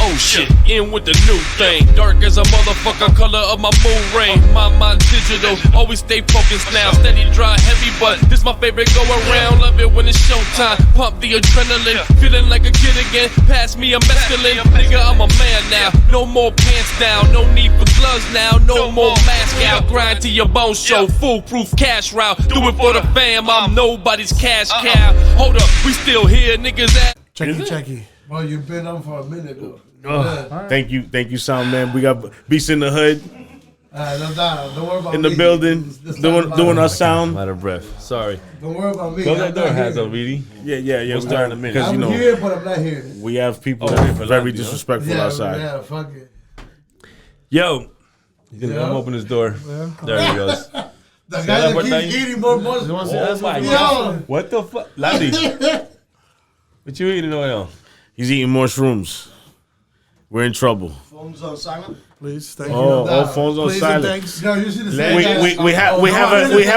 old shit, in with the new thing. Dark as a motherfucker, color of my mood ring. My mind digital, always stay focused now. Steady, dry, heavy, but this my favorite go around. Love it when it's showtime. Pump the adrenaline, feeling like a kid again. Pass me a mescaline, nigga, I'm a man now. No more pants down, no need for gloves now. No more mask out, grind to your bone show. Foolproof cash route, do it for the fam. I'm nobody's cash cow. Hold up, we still here, niggas at. Checky. Well, you've been on for a minute though. Right. Thank you, sound man. We got Beast in the Hood. No doubt. Don't worry about in me. the building, doing our sound. Out of breath. Sorry. Don't worry about me. Close that door, Hazel, really. Yeah. We'll start in a minute. I'm here, but I'm not here. We have people that are very disrespectful outside. Yeah, fuck it. Yo. He's gonna come open his door. Yeah. There he goes. The guy that keeps eating more mushrooms. Oh my God. What the fuck? Landy. What you eating over there? He's eating mushrooms. We're in trouble. Phones on silent. Please, thank you. All phones on Please silent. Thanks. No, you see the same guy. We have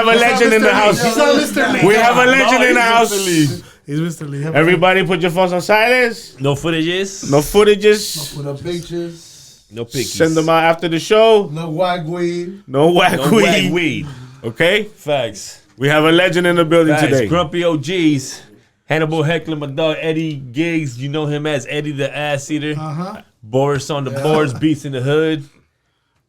a legend in the house. He's on Mr. Lee. We have a legend in the house. He's Mr. Lee. Everybody put your phones on silence. No footages. No footages. Put up pictures. No pictures. Send them out after the show. No whack weed. No whack weed. weed. Okay? Facts. We have a legend in the building today. Grumpy OGs. Hannibal Heckler, my dog Eddie Giggs. You know him as Eddie the Ass Eater. Boris on the boards, Beats in the Hood.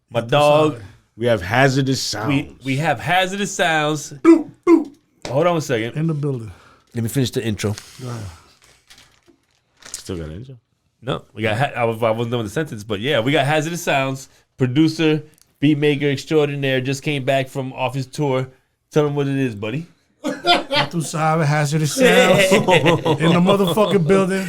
My dog. We have hazardous sounds. We have hazardous sounds. Hold on a second. In the building. Let me finish the intro. Still got an intro? No, we got. I wasn't done with the sentence, but yeah, we got hazardous sounds. Producer, beat maker extraordinaire, just came back from office tour. Tell him what it is, buddy. Tu sabe, hazardous sounds in the motherfucking building.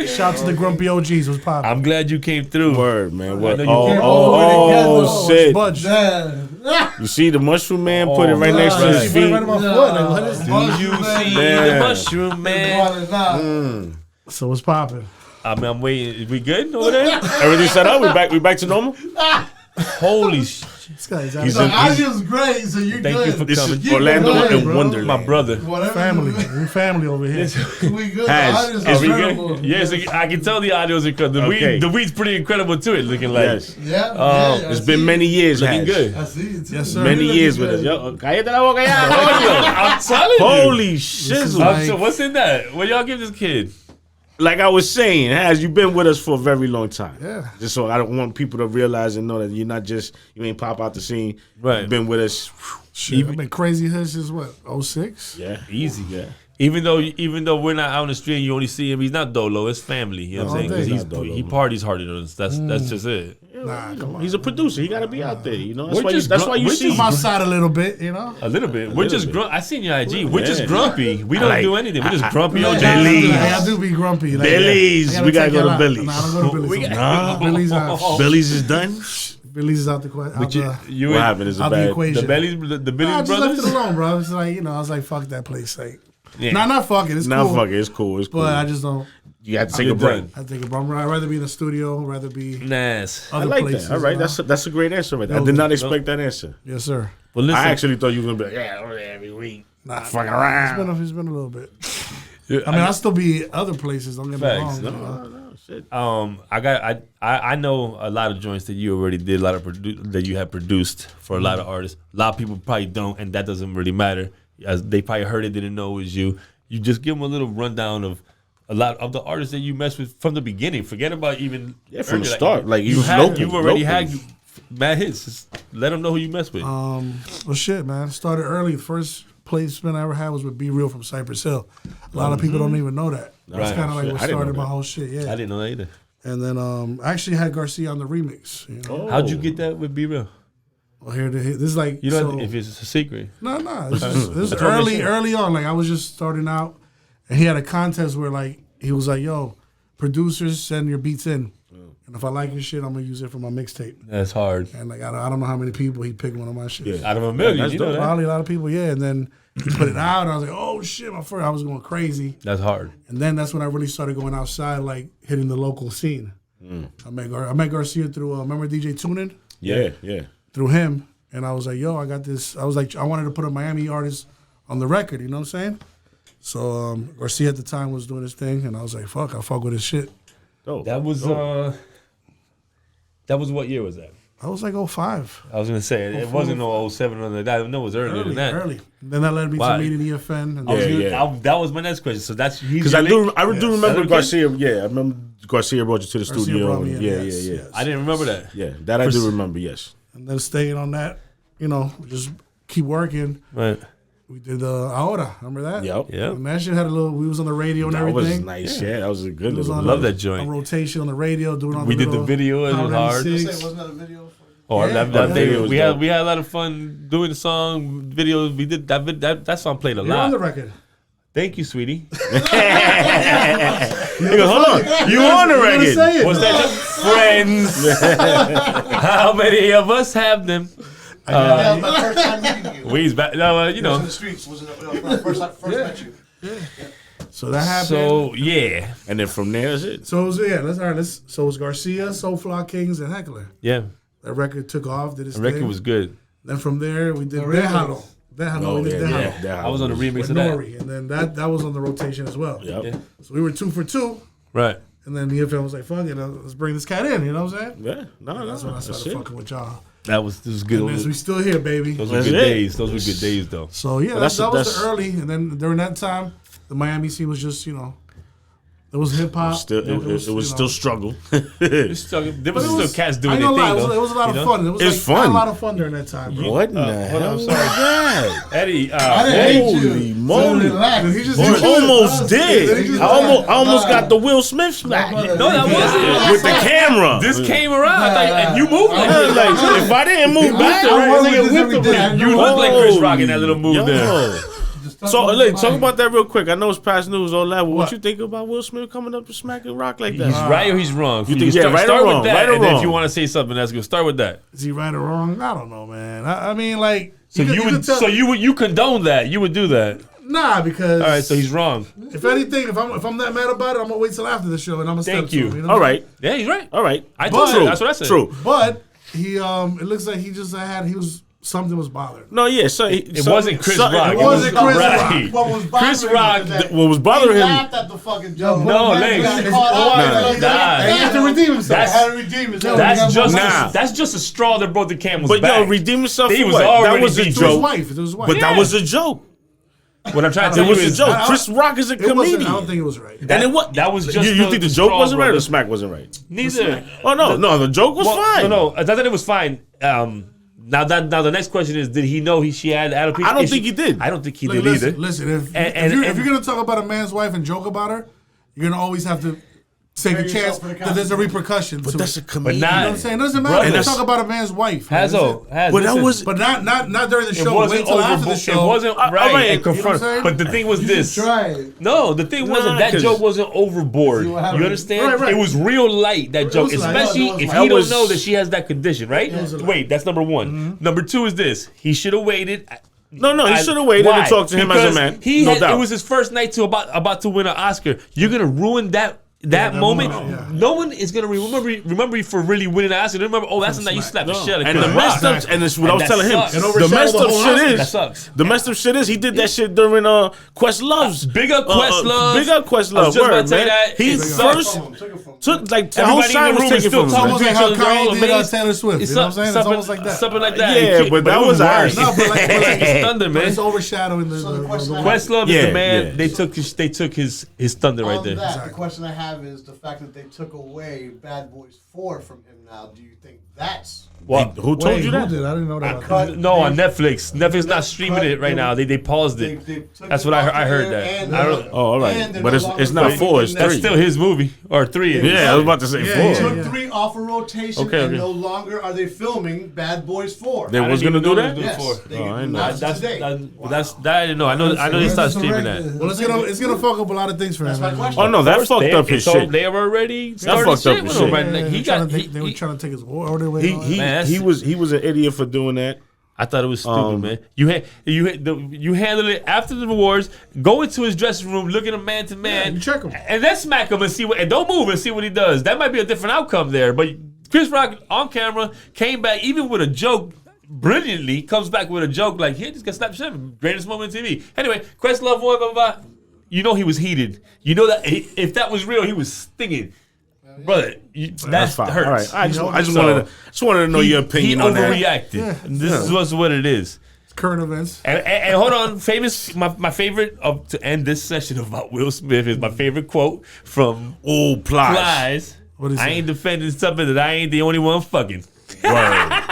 Shout to the Grumpy OGs. What's poppin'? I'm glad you came through. Word, man. What? Oh, shit. Budge. You see the mushroom man put it right next to his feet? Right on my foot. Like, what is Do you see the mushroom man? So what's poppin'? I mean, I'm waiting. Is we good over there? Everything set up? We back to normal? Holy shit. This guy's audio's great, so you're Thank good. you for This coming. is Orlando and Wonderland. My brother. Whatever. family. We family over here. We good. Has. The Are audio's we incredible. Yes, I can tell the audio's incredible. Okay. The weed's pretty incredible too. It looking like. Yes. Yeah. It's been many years, Looking Has. good. I see it too. Yes, sir. Many Looking years with good. us. Yo, cállate la boca ya. I'm telling you. Holy shizzle. like- So what's in that? What y'all give this kid? Like I was saying, Has, you've been with us for a very long time. Yeah. Just so I don't want people to realize and know that you're not just, you ain't pop out the scene. Right. You've been with us. Shit, I've been crazy hood since what? 06? Yeah. Easy. Yeah. Even though we're not out on the street and you only see him, he's not dolo. It's family. You know what I'm saying? All 'Cause day. he's, Not dolo. he parties harder than us. That's just it. Nah, come on. He's a producer. He got to be out there, you know? That's We're why just that's gr- why you we're see just I'm outside a little bit, you know? A little bit. We're just little bit. I seen your IG. We're Yeah. just grumpy. We don't like- do anything. We're just grumpy I- OGs. Billy's. I do be grumpy. Like, Billy's. I We gotta take go it to out. Billy's. Nah, I don't go to Billy's. Nah. Billy's out. Billy's is done? Billy's is out the question. You What happened? Is it out the bad? equation. the Billy's Nah, I just left brothers? it alone, bro. It's like, I was like, fuck that place. Like, Yeah. nah, not fuck it. It's Nah, cool. fuck it. It's cool. It's cool. But I just don't. You had to take You're a break. done. I think I'd rather be in the studio, rather be Nice. other I like places. that. All right, you know? that's a great answer right there. I did not expect that answer. Yes, sir. Well, listen. I actually thought you were gonna be like, yeah, over there every week. Nah, Fucking around. it's been a little bit. I mean, I'll still be other places. Don't get me Facts. wrong. No, you know? No, shit. I know a lot of joints that you already did, a lot of that you have produced for a lot of artists. A lot of people probably don't, and that doesn't really matter. As they probably heard it, didn't know it was you. You just give them a little rundown of a lot of the artists that you messed with from the beginning. Forget about even From the earlier. start. Like you you already had mad hits. Just let them know who you messed with. Well, shit, man. Started early. The first placement I ever had was with Be Real from Cypress Hill. A lot of people don't even know that. That's Right. kind of like Shit, what I didn't started know my that. whole shit. Yeah. I didn't know that either. And then I actually had Garcia on the remix. You know? How'd you get that with Be Real? Well, this is like You know, so, if it's a secret. No. This is early on. Like I was just starting out, and he had a contest where like he was like, "Yo, producers, send your beats in, and if I like your shit, I'm gonna use it for my mixtape." That's hard. And like I don't know how many people he picked one of my shit. Yeah. Out of a million, That's you know dope. that. Probably a lot of people, yeah. And then he put it out, and I was like, "Oh shit!" I was going crazy. That's hard. And then that's when I really started going outside, like hitting the local scene. I met Garcia through remember DJ Tunin? Yeah. Through him, and I was like, "Yo, I got this." I was like, I wanted to put a Miami artist on the record. You know what I'm saying? So Garcia at the time was doing his thing, and I was like, "Fuck, I fuck with his shit." That was what year was that? I was like 05. I was gonna say it wasn't no 07 or that. No, it was earlier than that. Early. Then that led me Why? to meeting EFN. And That was my next question. So that's Because I do remember Yes. Garcia. Yeah, I remember Garcia brought you to the Garcia studio. brought me in, Yeah. yes. I didn't remember that. Yeah, that I do remember. Yes. And then staying on that, just keep working. Right. We did Ahora. Remember that? Yep. Yeah. And that shit had we was on the radio and That everything. was nice. Yeah, that was a good It was little. on Love a- that joint. On rotation on the radio, doing on We the did the little video. It was Power hard. 96. Wasn't that a video for Oh, Yeah, that that video. was We had dope. a lot of fun doing the song videos. We did that song played a You're on the lot. record. Thank you, sweetie. He goes, hold on, you on the record? Say it. What's that? Friends. How many of us have them? that was my first time meeting you. We's back. No, In the streets was when I first met you. So that happened. So yeah, And then from there, that's it. So it was, so it was Garcia, Soulfly Kings, and Heckler. yeah. That record took off. Did its The record thing. was good. Then from there we did remix. Dejalo. We did Dejalo. that I was on the remix With of that. Nori, and then that was on the rotation as well. Yep. Yeah. So we were 2 for 2, Right. and then the EFM was like, "Fuck it, let's bring this cat in." You know what I'm saying? Yeah. No, That's when I that's started it. fucking with y'all. This was good. And we still here, baby. Those were That's good it. days. Those were good days, though. So yeah, that's- that was that's- the early, and then during that time, the Miami scene was just there was hip hop. Still, it was still struggle. There was still cats doing I their ain't thing, gonna lie, though. it was a lot of You know? fun. It was It's I had fun. a lot of fun during that time, bro. What in the hold on, hell I'm was sorry. that? Eddie, I didn't hate you. Holy moly! Relax. He just You almost did. I almost got the Will Smith smack no, that wasn't. with the camera. This came around, I thought, and you moved like I was like, if I didn't move back, I I wasn't with every day. you look like Chris Rock in that little move there. Yo. So, talk about that real quick. I know it's past news, all that. But what you think about Will Smith coming up to smack and rock like that? He's right or he's wrong. You think, right or start wrong? with that, Right or and then if wrong? you want to say something, that's good. Start with that. Is he right or wrong? I don't know, man. I mean, like, So you could would, tell- so you condone that? You would do that? nah, because All right, so he's wrong. if anything, if I'm that mad about it, I'm gonna wait till after the show and I'm gonna Thank step to you. him, know? All right, Yeah, he's right. all right. I told But- you. That's what I said. True. But he it looks like something was bothering him. No, yeah. So It wasn't Chris Rock. It wasn't Chris right. What was Chris bothering Rock. him is that What was bothering he him? laughed at the fucking joke. No, He Lex. got caught out. Nah. He had to redeem himself. That's- Had to redeem himself. That's just a straw that broke the camel's But back. yo, redeem yourself He for was what? That already was a beat to his joke. wife. It was his wife. But that was a joke. What I'm trying to It tell you was a is joke. Chris Rock is a It wasn't. comedian. I don't think it was right. And then what? That was just you think the joke straw, wasn't right or brother. the smack wasn't right? Neither. Oh no, the joke was fine. No, I thought it was fine. Now the next question is, did he know she had alopecia? I don't think he did. I don't think he Look, did listen, either. listen. If And- you're gonna talk about a man's wife and joke about her, you're gonna always have to take a Prepare chance yourself for the that there's a repercussion. But to that's it. a comedian. But You know not- what I'm saying? It doesn't matter. Brothers. Let's talk about a man's wife. Hazo, But that was- But not during the it show. Wait wasn't till after the over. show. It wasn't all right. right, And you know confront. what I'm saying? But the thing was this. Try it. No, the thing wasn't that 'cause- joke wasn't overboard. See what You happened. understand? Right. It was real light, that joke, was light. especially It was if light. he That was- don't know that she has that condition, right? was light. Wait, that's number one. Number two is this: he should have waited. No, he I- should have waited Why? and talked to him as Because a man. He No had, doubt. it was his first night to about to win an Oscar. You're gonna ruin that moment. moment, yeah. No one is gonna remember you for really winning an Oscar. They remember, oh, that's the night you slapped the shit out of And the Chris messed Rock. up, and this is what I And was that telling him. sucks. It The overshadowed messed the up whole shit Oscar. is That sucks. the messed up shit is he did that shit during Questlove's Big up Questlove. Big up I was Questlove. just about Word, to say man. that. He It first took like the whole Everybody in side the was room is taken still from talking him. Almost like each how other's Kanye all did amazed. Taylor Swift. You know what I'm saying? It's something- almost like that. Something like that. Yeah, but that it was worse. No, but like It's thunder, but man. it's overshadowing the Questlove is Yeah, the man. yeah. They took his thunder right On there. that, the question I have is the fact that they took away Bad Boys 4 from him now. Do you think that's What? Who told you Who that? did? I didn't know that. cut? No, on they- Netflix. Netflix not streaming it right now. They paused they it. took That's it what off I heard there, that. and I they're- don't- Oh, all right. and they're But no it's longer not filming 4, it's the That's 3. still his movie or 3. It is. Yeah, I was about to say Yeah, 4. yeah, Took 3 off a rotation, Okay, and okay. no longer are they filming Bad Boys 4. They I was didn't gonna even do know that? they was Yes, doing they Oh, I didn't know. announced That's today. that I didn't know. I know they started streaming that. Well, it's gonna fuck up a lot of things for That's him. my man. question. Oh no, that fucked They- up his so shit. They have already started fucked up shit his with him shit. right Yeah, now. they He were trying got. to take- they were trying to take his order away. and all that. He Man, was an idiot for doing that. I thought it was stupid, man. You handled it after the awards. Go into his dressing room, look at him man to man, you check him. and then smack him and see what. And don't move and see what he does. That might be a different outcome there. But Chris Rock on camera came back even with a joke. Brilliantly comes back with a joke like, "Here, just got slapped shit. Greatest moment on TV." Anyway, Questlove won, blah blah blah. You know he was heated. You know that if that was real, he was stinging. brother, that's fine. hurts. All right, I just So, wanted to know your opinion he on that. overreacted. Yeah. This is what it is. Current events. And hold on, my favorite to end this session about Will Smith is my favorite quote from Plies. What is I it? ain't defending something that I ain't the only one fucking. Word.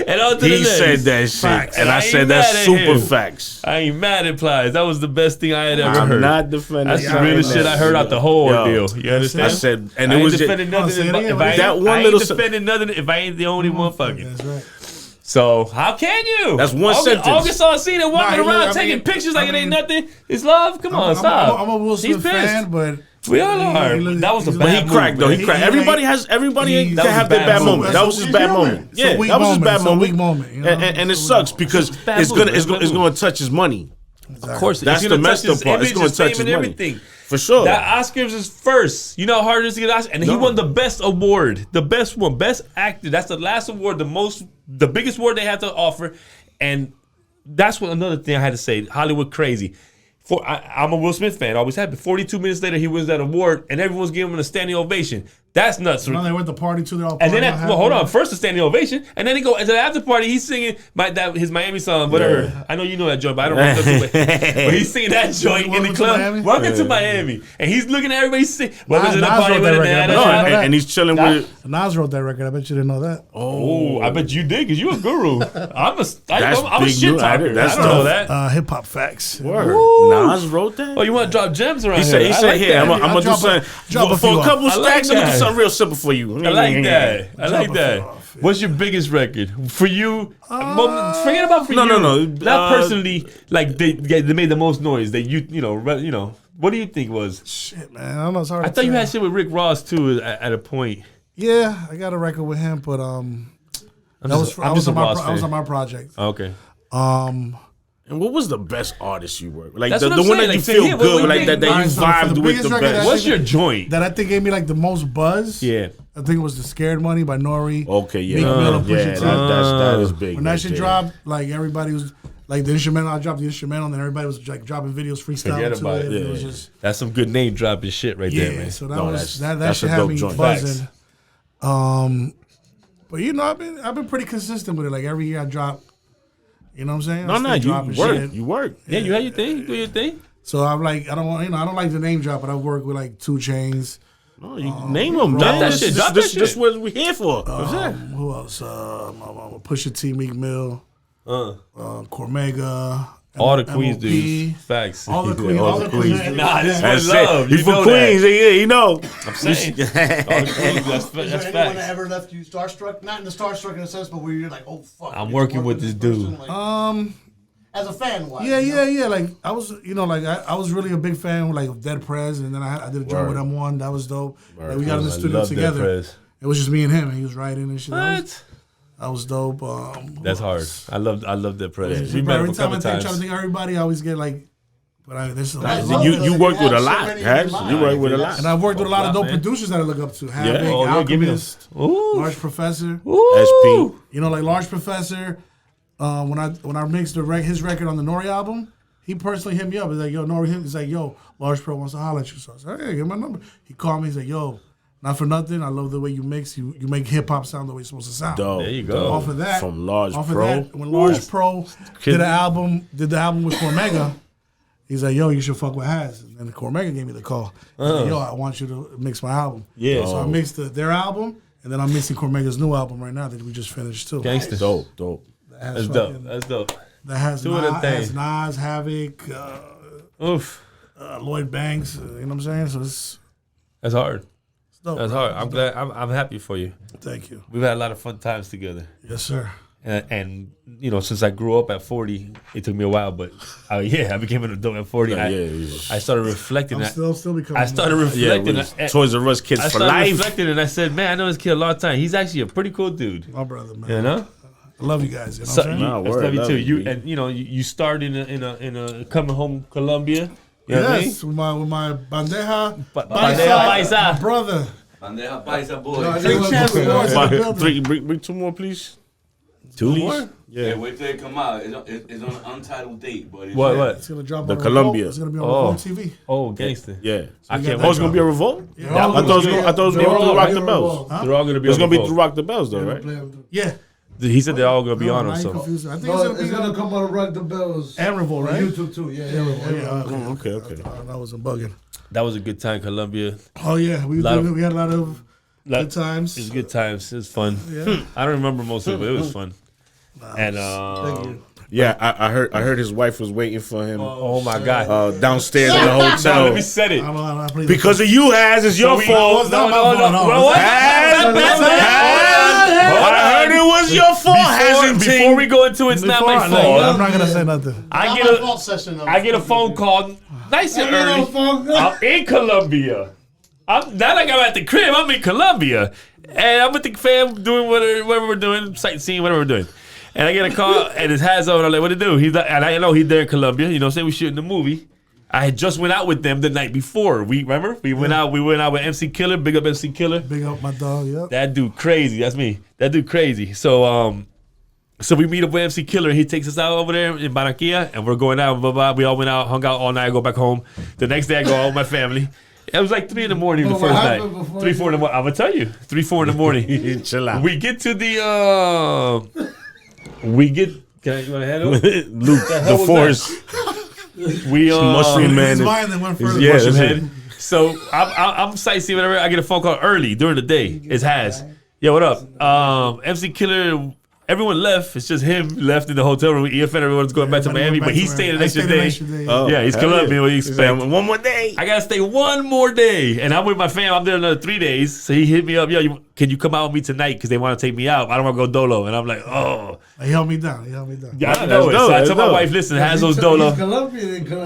And on to He the next. said that shit, Facts. and I I said ain't that's mad at super him. facts. I ain't mad at Plies. That was the best thing I had ever I'm heard. not defending. That's the something realest shit I heard out the whole Yo, ordeal. You understand? I said, and I it ain't was just, defending nothing say it if, again. if I ain't, That one I little ain't defending nothing if I ain't the only one fucking. That's right. So how can you? That's one sentence. August Alsina walking Nah, around I taking mean- pictures like I it ain't mean- nothing. It's love. Come on, stop. I'm a Will He's Smith pissed. fan, but We all are. he- That was a he's- bad But he move, cracked though. man. He cracked. he- Everybody can that was have a their bad bad move. moment. That was his He's bad human. moment. It's a Yeah, weak that was his moment. bad It's a moment. weak moment, you know? And it sucks because bad it's move, gonna man. it's Bad gonna move. touch his money. Of course, That's it's gonna the touch messed his up part. It's image, gonna his touch fame, his and money. everything. For sure. That Oscars is first. You know how hard it is to get Oscars, and he No. won the best award, the best one, best actor. That's the last award, the biggest award they had to offer, and that's what another thing I had to say. Hollywood crazy. I'm a Will Smith fan. Always have been. 42 minutes later, he wins that award, and everyone's giving him a standing ovation. That's nuts. No, they went to party too. They're all And then, partying, hold on. happy. First, a standing ovation, and then he go to the after party. He's singing his Miami song, whatever. Yeah. I know you know that joint, but I don't know. But he's singing that joint in the Welcome to club. Miami? Welcome to Miami, and he's looking at everybody sing. Welcome to the Nas party wrote with that a record. No, I know and he's chilling with. Nas wrote that record. I bet you didn't know that. Oh, I bet you did, because you a guru. I'm a big shit news. talker. That's I don't know dope. that. Hip hop facts. Word. Nas wrote that. Oh, you want to drop gems around He here? said, I like "Here, that. I'm gonna do drop a- something drop a for few a couple off. I like stacks. I'm gonna do that. something real simple for you." I like that. I like Drop a that. few off, yeah. What's your biggest record for you? Forget about for No, you. no, no. Not personally. Like they made the most noise. That you know. What do you think was? Shit, man. I don't know. It's hard I to thought you tell. had shit with Rick Ross too at a point. Yeah, I got a record with him, but that was I'm just a Ross I was fan. on my project. Okay. And what was the best artist you worked with? Like That's the what I'm one saying. that you Like, to feel him, good what with, like we that think- you Alright, so for vibed the with biggest the record best. What's your joint? That I think gave me like the most buzz. Yeah. I think it was "The Scared Money" by Nori. Okay, yeah, Meek Mill and yeah, Pusha T. that is big. When that right shit there. dropped, like everybody was like the instrumental. I dropped the instrumental, and then everybody was like dropping videos, freestyle Forget to about it. it. It was Yeah. just That's some good name dropping shit right there, man. So that No, was that's that a shit had dope me joint. buzzing. But you know, I've been pretty consistent with it. Like every year I drop. You know what I'm saying? I No, stay you dropping work. shit. You work. Yeah, you had your thing. You do your thing. So I'm like, I don't like the name drop, but I work with like 2 Chainz. No, you name them, Drop man. that This shit, is- drop this that this shit. what we're here for. Who else? Pusha T, Meek Mill, Cormega. All the Queens MOP. dudes. Facts. All the Queens. all All the the Queens. Queens. Nah, this That's is love. it. You You from know Queens? that. Yeah, you know. I'm saying. All the Queens, that's Is there anyone facts. that ever left you starstruck? Not in the starstruck in a sense, but where you're like, oh fuck. I'm I get to working work with this person, dude. like, as a fan, wise. Yeah, you know? yeah. Like I was, I was really a big fan like of Dead Prez, and then I did a joint with M1. That was dope. Like, we got in the I studio love Dead together. Prez. It was just me and him, and he was writing and shit. What? That was dope. That's hard. I love that press. We Every met him a time couple I try to times. think of everybody, I always get like, but there's a lot. love You that you you worked with have a so lot, many Has. in mind. You worked with a lot. And I've worked with a lot of dope man. producers that I look up to. Havoc, Oh, yeah, give me Alchemist, those. Ooh. Large Professor. Ooh. SP. You know, like Large Professor. When I mixed his record on the Nori album, he personally hit me up. He's like, yo, Nori, he's like, yo, Large Pro wants to holler at you. So I said, hey, get my number. He called me. He's like, yo, not for nothing. I love the way you mix. You make hip hop sound the way it's supposed to sound. Dope. There you go. Off of that, From Large off Pro. Of that, when Large Pro Kid- did the album with Cormega, he's like, yo, you should fuck with Has. And then Cormega gave me the call. He's like, yo, I want you to mix my album. Yeah. So I mixed their album, and then I'm mixing Cormega's new album right now that we just finished too. Gangster. Dope. That's dope. That's dope. That has Two of them things. Nas, Havoc, Oof. Lloyd Banks. You know what I'm saying? So it's That's hard. dope. That's hard. I'm glad. I'm happy for you. Thank you. We've had a lot of fun times together. Yes, sir. And you know, since I grew up at 40, it took me a while, but I became an adult at 40. I started reflecting. I'm still becoming. I started Yeah, reflecting. with Toys R Us kids I for started life. reflecting, and I said, "Man, I know this kid a long time. He's actually a pretty cool dude." my brother, man. You know, I love you guys. You know so, what I'm saying? Nah, I word, love you love too. you, You B. and you know, you started in a coming home Colombia. You know what I mean? Yes, with my bandeja, Bandeja Paisa. my brother. Bandeja Paisa boy. No, I think it was- Bring 2 more, please. 2 more? Yeah, wait till it come out. It's on an untitled date, but it's What? It's gonna drop The on Columbia. Revolt. It's gonna be on Oh. Revolt TV. Oh, gangster. Yeah. I can't Oh, it's gonna be a revolt? Yeah. I thought it was gonna be through Rock the Bells. They're all gonna be. It's on gonna be the through vote. Rock the Bells though, right? Yeah. He said they're all gonna be on Now them. you So confused me. I think No, it's gonna it's be gonna come out of Rock the Bells. and Revolt, On right? YouTube too. Yeah. Okay. Okay. I wasn't bugging. that was a good time, Columbia. Oh yeah, we Lot of- had a lot of Lot- good times. It was good times. It was fun. Yeah. I don't remember most of it, but it was fun. And Thank you. Yeah, I heard his wife was waiting for him oh my god, downstairs in the now let hotel. me set it. I believe Because of you, Has, it's your fault. No, I heard it was your fault, Hasn't Before we go into it, it's not my I'm fault. not gonna say nothing. I get a phone call nice and early. I'm in Colombia. Now that I'm at the crib, I'm in Colombia. And I'm with the fam doing whatever we're doing, sightseeing, whatever we're doing. And I get a call, and it's Hazo, and I'm like, what to do? He's like, and I know he's there in Colombia. You know, say we shooting the movie. I had just went out with them the night before. We went out with MC Killer. Big up MC Killer. Big up my dog. Yep. That dude crazy. That's me. That dude crazy. So we meet up with MC Killer. He takes us out over there in Barranquilla, and we're going out. Blah, blah. We all went out, hung out all night. I go back home. The next day, I go out with my family. It was like 3 in the morning the first night. 3, 4 in the morning. I'm gonna tell you. 3, 4 in the morning. Chill out. We get to the. Can I handle it? Luke, the Force. We Mushroom His Man. mind then went further. Yeah, Mushroom that's Head. So I'm sightseeing whatever. I get a phone call early during the day. It's Has. Yo, what up? MC Killer. Everyone left. It's just him left in the hotel room. EFN, everyone's going back to Miami, but he's staying the extra day. Oh, Yeah, he's hell Colombian. yeah. What do you He expect? said, one more day. I gotta stay one more day, and I'm with my fam. I'm there another 3 days. So he hit me up, yo, can you come out with me tonight? Because they want to take me out. I don't want to go dolo, and I'm like, oh, He held me down. yeah, I know that's it. dope, So I that's told my dope. wife, listen, Hazo's dolo.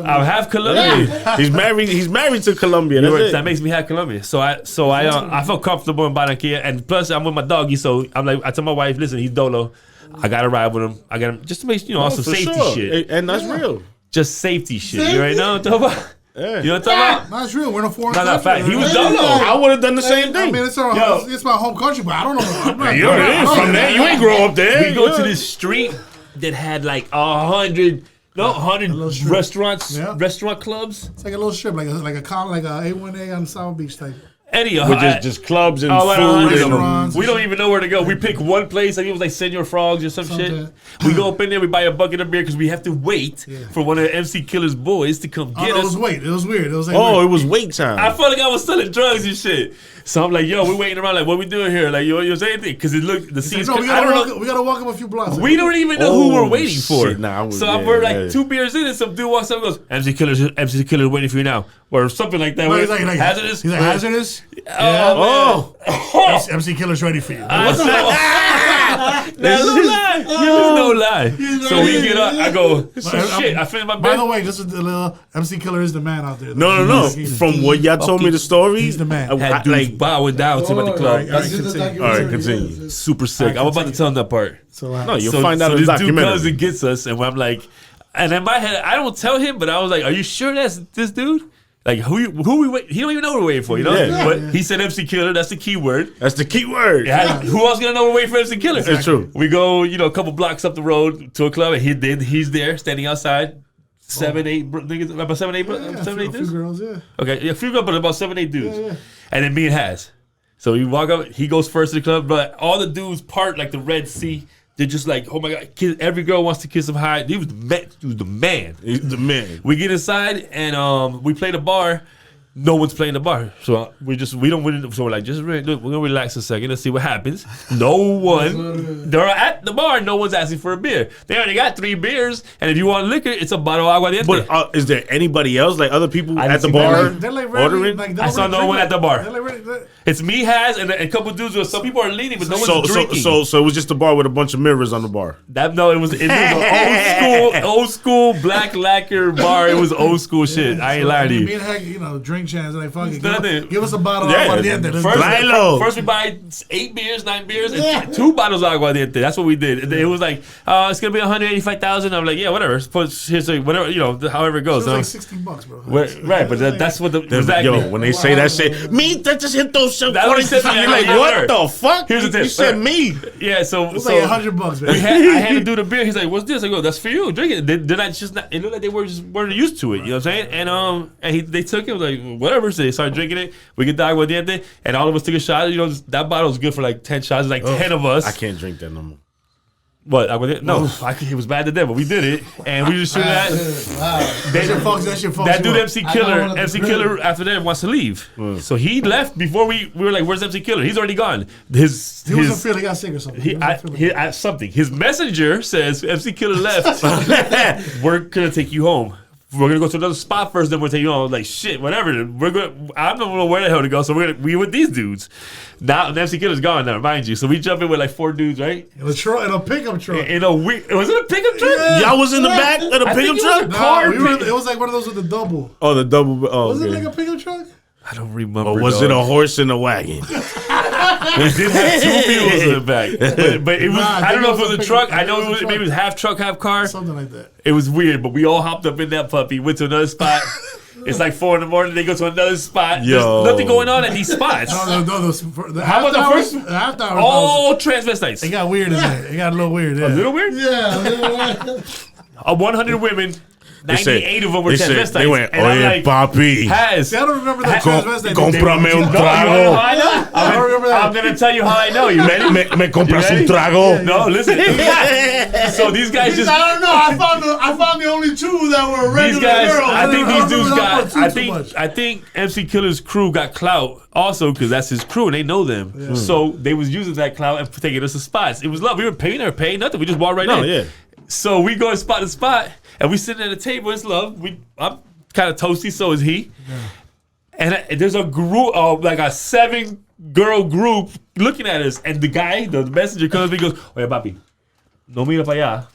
I'm half Colombian. He's married to Colombia. You're That's right, it. that makes me half Colombian. So I felt comfortable in Barranquilla, and plus I'm with my doggy. So I'm like, I tell my wife, listen, he's dolo. I gotta ride with him. I got him just to make on some For safety sure. shit. And that's real. Just safety shit. You right know what I'm talking about? Yeah. You know what I'm talking about? No, it's real. We're in a foreign No, country. fact. He was done. dolo. I would have done the same I thing. mean, it's my home country, but I don't know. I'm not, You're from there. You ain't grow up there. We go to this street that had like 100 restaurants, Yeah. restaurant clubs. It's like a little strip, like a A1A on South Beach type. Anyhow, With just clubs and Oh, food. restaurants. we don't even know where to go. We pick one place. I think it was like Senor Frogs or some shit. Something. We go up in there. We buy a bucket of beer because we have to wait for one of the MC Killer's boys to come Oh, get no, us. it was weird. It was like Oh, weird. it was wait time. I felt like I was selling drugs and shit. So I'm like, yo, we're waiting around. Like, what we doing here? Like, you say anything? Because it looked the scenes. No, we I don't know. gotta walk him a few blocks. We don't even know who Oh, we're waiting for. shit, nah, I was- so yeah, we're like yeah. 2 beers in, and some dude walks up and goes, MC Killer's waiting for you now. Or something like that. No, Where- he's like, hazardous? He's like hazardous. Oh, MC Killer's ready for you. There's no lie. There's no lie. So we get up. I go, shit. I finished my By the beer. way, just a little MC Killer is the man out there. No. From what y'all told me the story, He's the man. Had dudes bowing down to him at the club. All right, continue. Super sick. I'm about to tell him that part. No, you'll find out so in the this dude comes documentary. and gets us, and I'm like, and in my head, I don't tell him, but I was like, "Are you sure that's this dude? Like, who we wait? He don't even know what we're waiting for, you know." Yeah. But he said MC Killer. That's the key word. That's the key word. Who else gonna know we're waiting for MC Killer? It's true. We go, a couple blocks up the road to a club, and he's there, standing outside. 7, 8 niggas, about 7, 8, 7, 8 a few dudes. girls, yeah. Okay, yeah, a few girls, but about 7, 8 dudes. And then me and Has. So we walk up, he goes first to the club, but all the dudes part like the Red Sea. They're just like, oh my God, every girl wants to kiss him high. He was the man. He's the man. We get inside and we play the bar. No one's playing the bar, so so we're like, just look, we're gonna relax a second and see what happens. No one, they're at the bar. No one's asking for a beer. They already got 3 beers, and if you want liquor, it's a bottle of aguardiente. But is there anybody else, like other people I didn't at the see bar They're like ready, ordering? like, they I don't saw really no drink one like- at the bar. they're like ready- It's me, Has, and a couple dudes. With some people are leaning, but no So one's drinking. it was just a bar with a bunch of mirrors on the bar. It was an old school black lacquer bar. It was old school shit. I ain't lying to Me you. and Heck, drink chance. Like, fuck it. nothing. Give us a bottle Yeah. of aguardiente. Let's First, do it. first we buy 8 beers, 9 beers, and 2 bottles of aguardiente. That's what we did. It was like, it's gonna be 185,000. I'm like, yeah, whatever. Here's whatever, however it It goes. was like $16, bro. Right, but that's what the Yo, exactly. when they say that shit, me that just hit those shit. That's what he said to me. You're I like, never what heard. the fuck? Here's the tip. You said me. Yeah, so It was like $100, man. I had to do the beer. He's like, "What's this?" I go, "That's for you. Drink it." They're not just not. It looked like they weren't used to it. You know what I'm saying? And they took it. Like whatever. So they started drinking it. We get the aguardiente, and all of us took a shot. You know, that bottle was good for like 10 shots. Like 10 of us. I can't drink that no more. What? No, it was bad to them, but we did it, and we just shooting that. That shit fucks That dude you up. MC Killer after that wants to leave, so he left before we were like, "Where's MC Killer?" He's already gone. He wasn't feeling he got sick or something. Something. His messenger says MC Killer left. We're gonna take you home. We're gonna go to another spot first, then we'll take you home. Like shit, whatever. I don't know where the hell to go, so we with these dudes. Now the MC Killer's gone now, mind you. So we jump in with like 4 dudes, right? In a pickup truck. Was it a pickup truck? Yeah. Y'all was in the back of the pickup truck? It was like one of those with the double. Oh, the double. Oh, Was okay. it like a pickup truck? I don't remember. Or was it a horse in a wagon? It did have 2 mules in the back, but it was. I don't know if it was a truck. I know maybe it was half truck, half car. Something like that. It was weird, but we all hopped up in that puppy, went to another spot. It's like 4 a.m. They go to another spot. Yo. There's nothing going on at these spots. No. How about the first? All transvestites. It got weird in there. It got a little weird. Yeah. A little weird? Yeah. 100 women, 98 of them were transvestites. They went, and I'm oye, like, papi. Has. See, I don't remember that transvestite. Cómprame un You wanna know how trago. I know? I don't remember that. I'm going to tell you how I know. You ready? Me compras You ready? un trago. No, listen. So these guys just... I don't know. I found the only 2 that were regular These guys, girls. I think these dudes got. Too I think MC Killer's crew got clout also because that's his crew and they know them. Yeah. So they was using that clout and taking us to spots. It was love. We were paying or paying nothing. We just walked right No, in. yeah. So we go spot to spot and we sitting at a table. It's love. I'm kind of toasty. So is he. Yeah. And there's a group of like a 7-girl group looking at us. And the guy, the messenger comes and he goes, "Oye, papi, no mira para allá."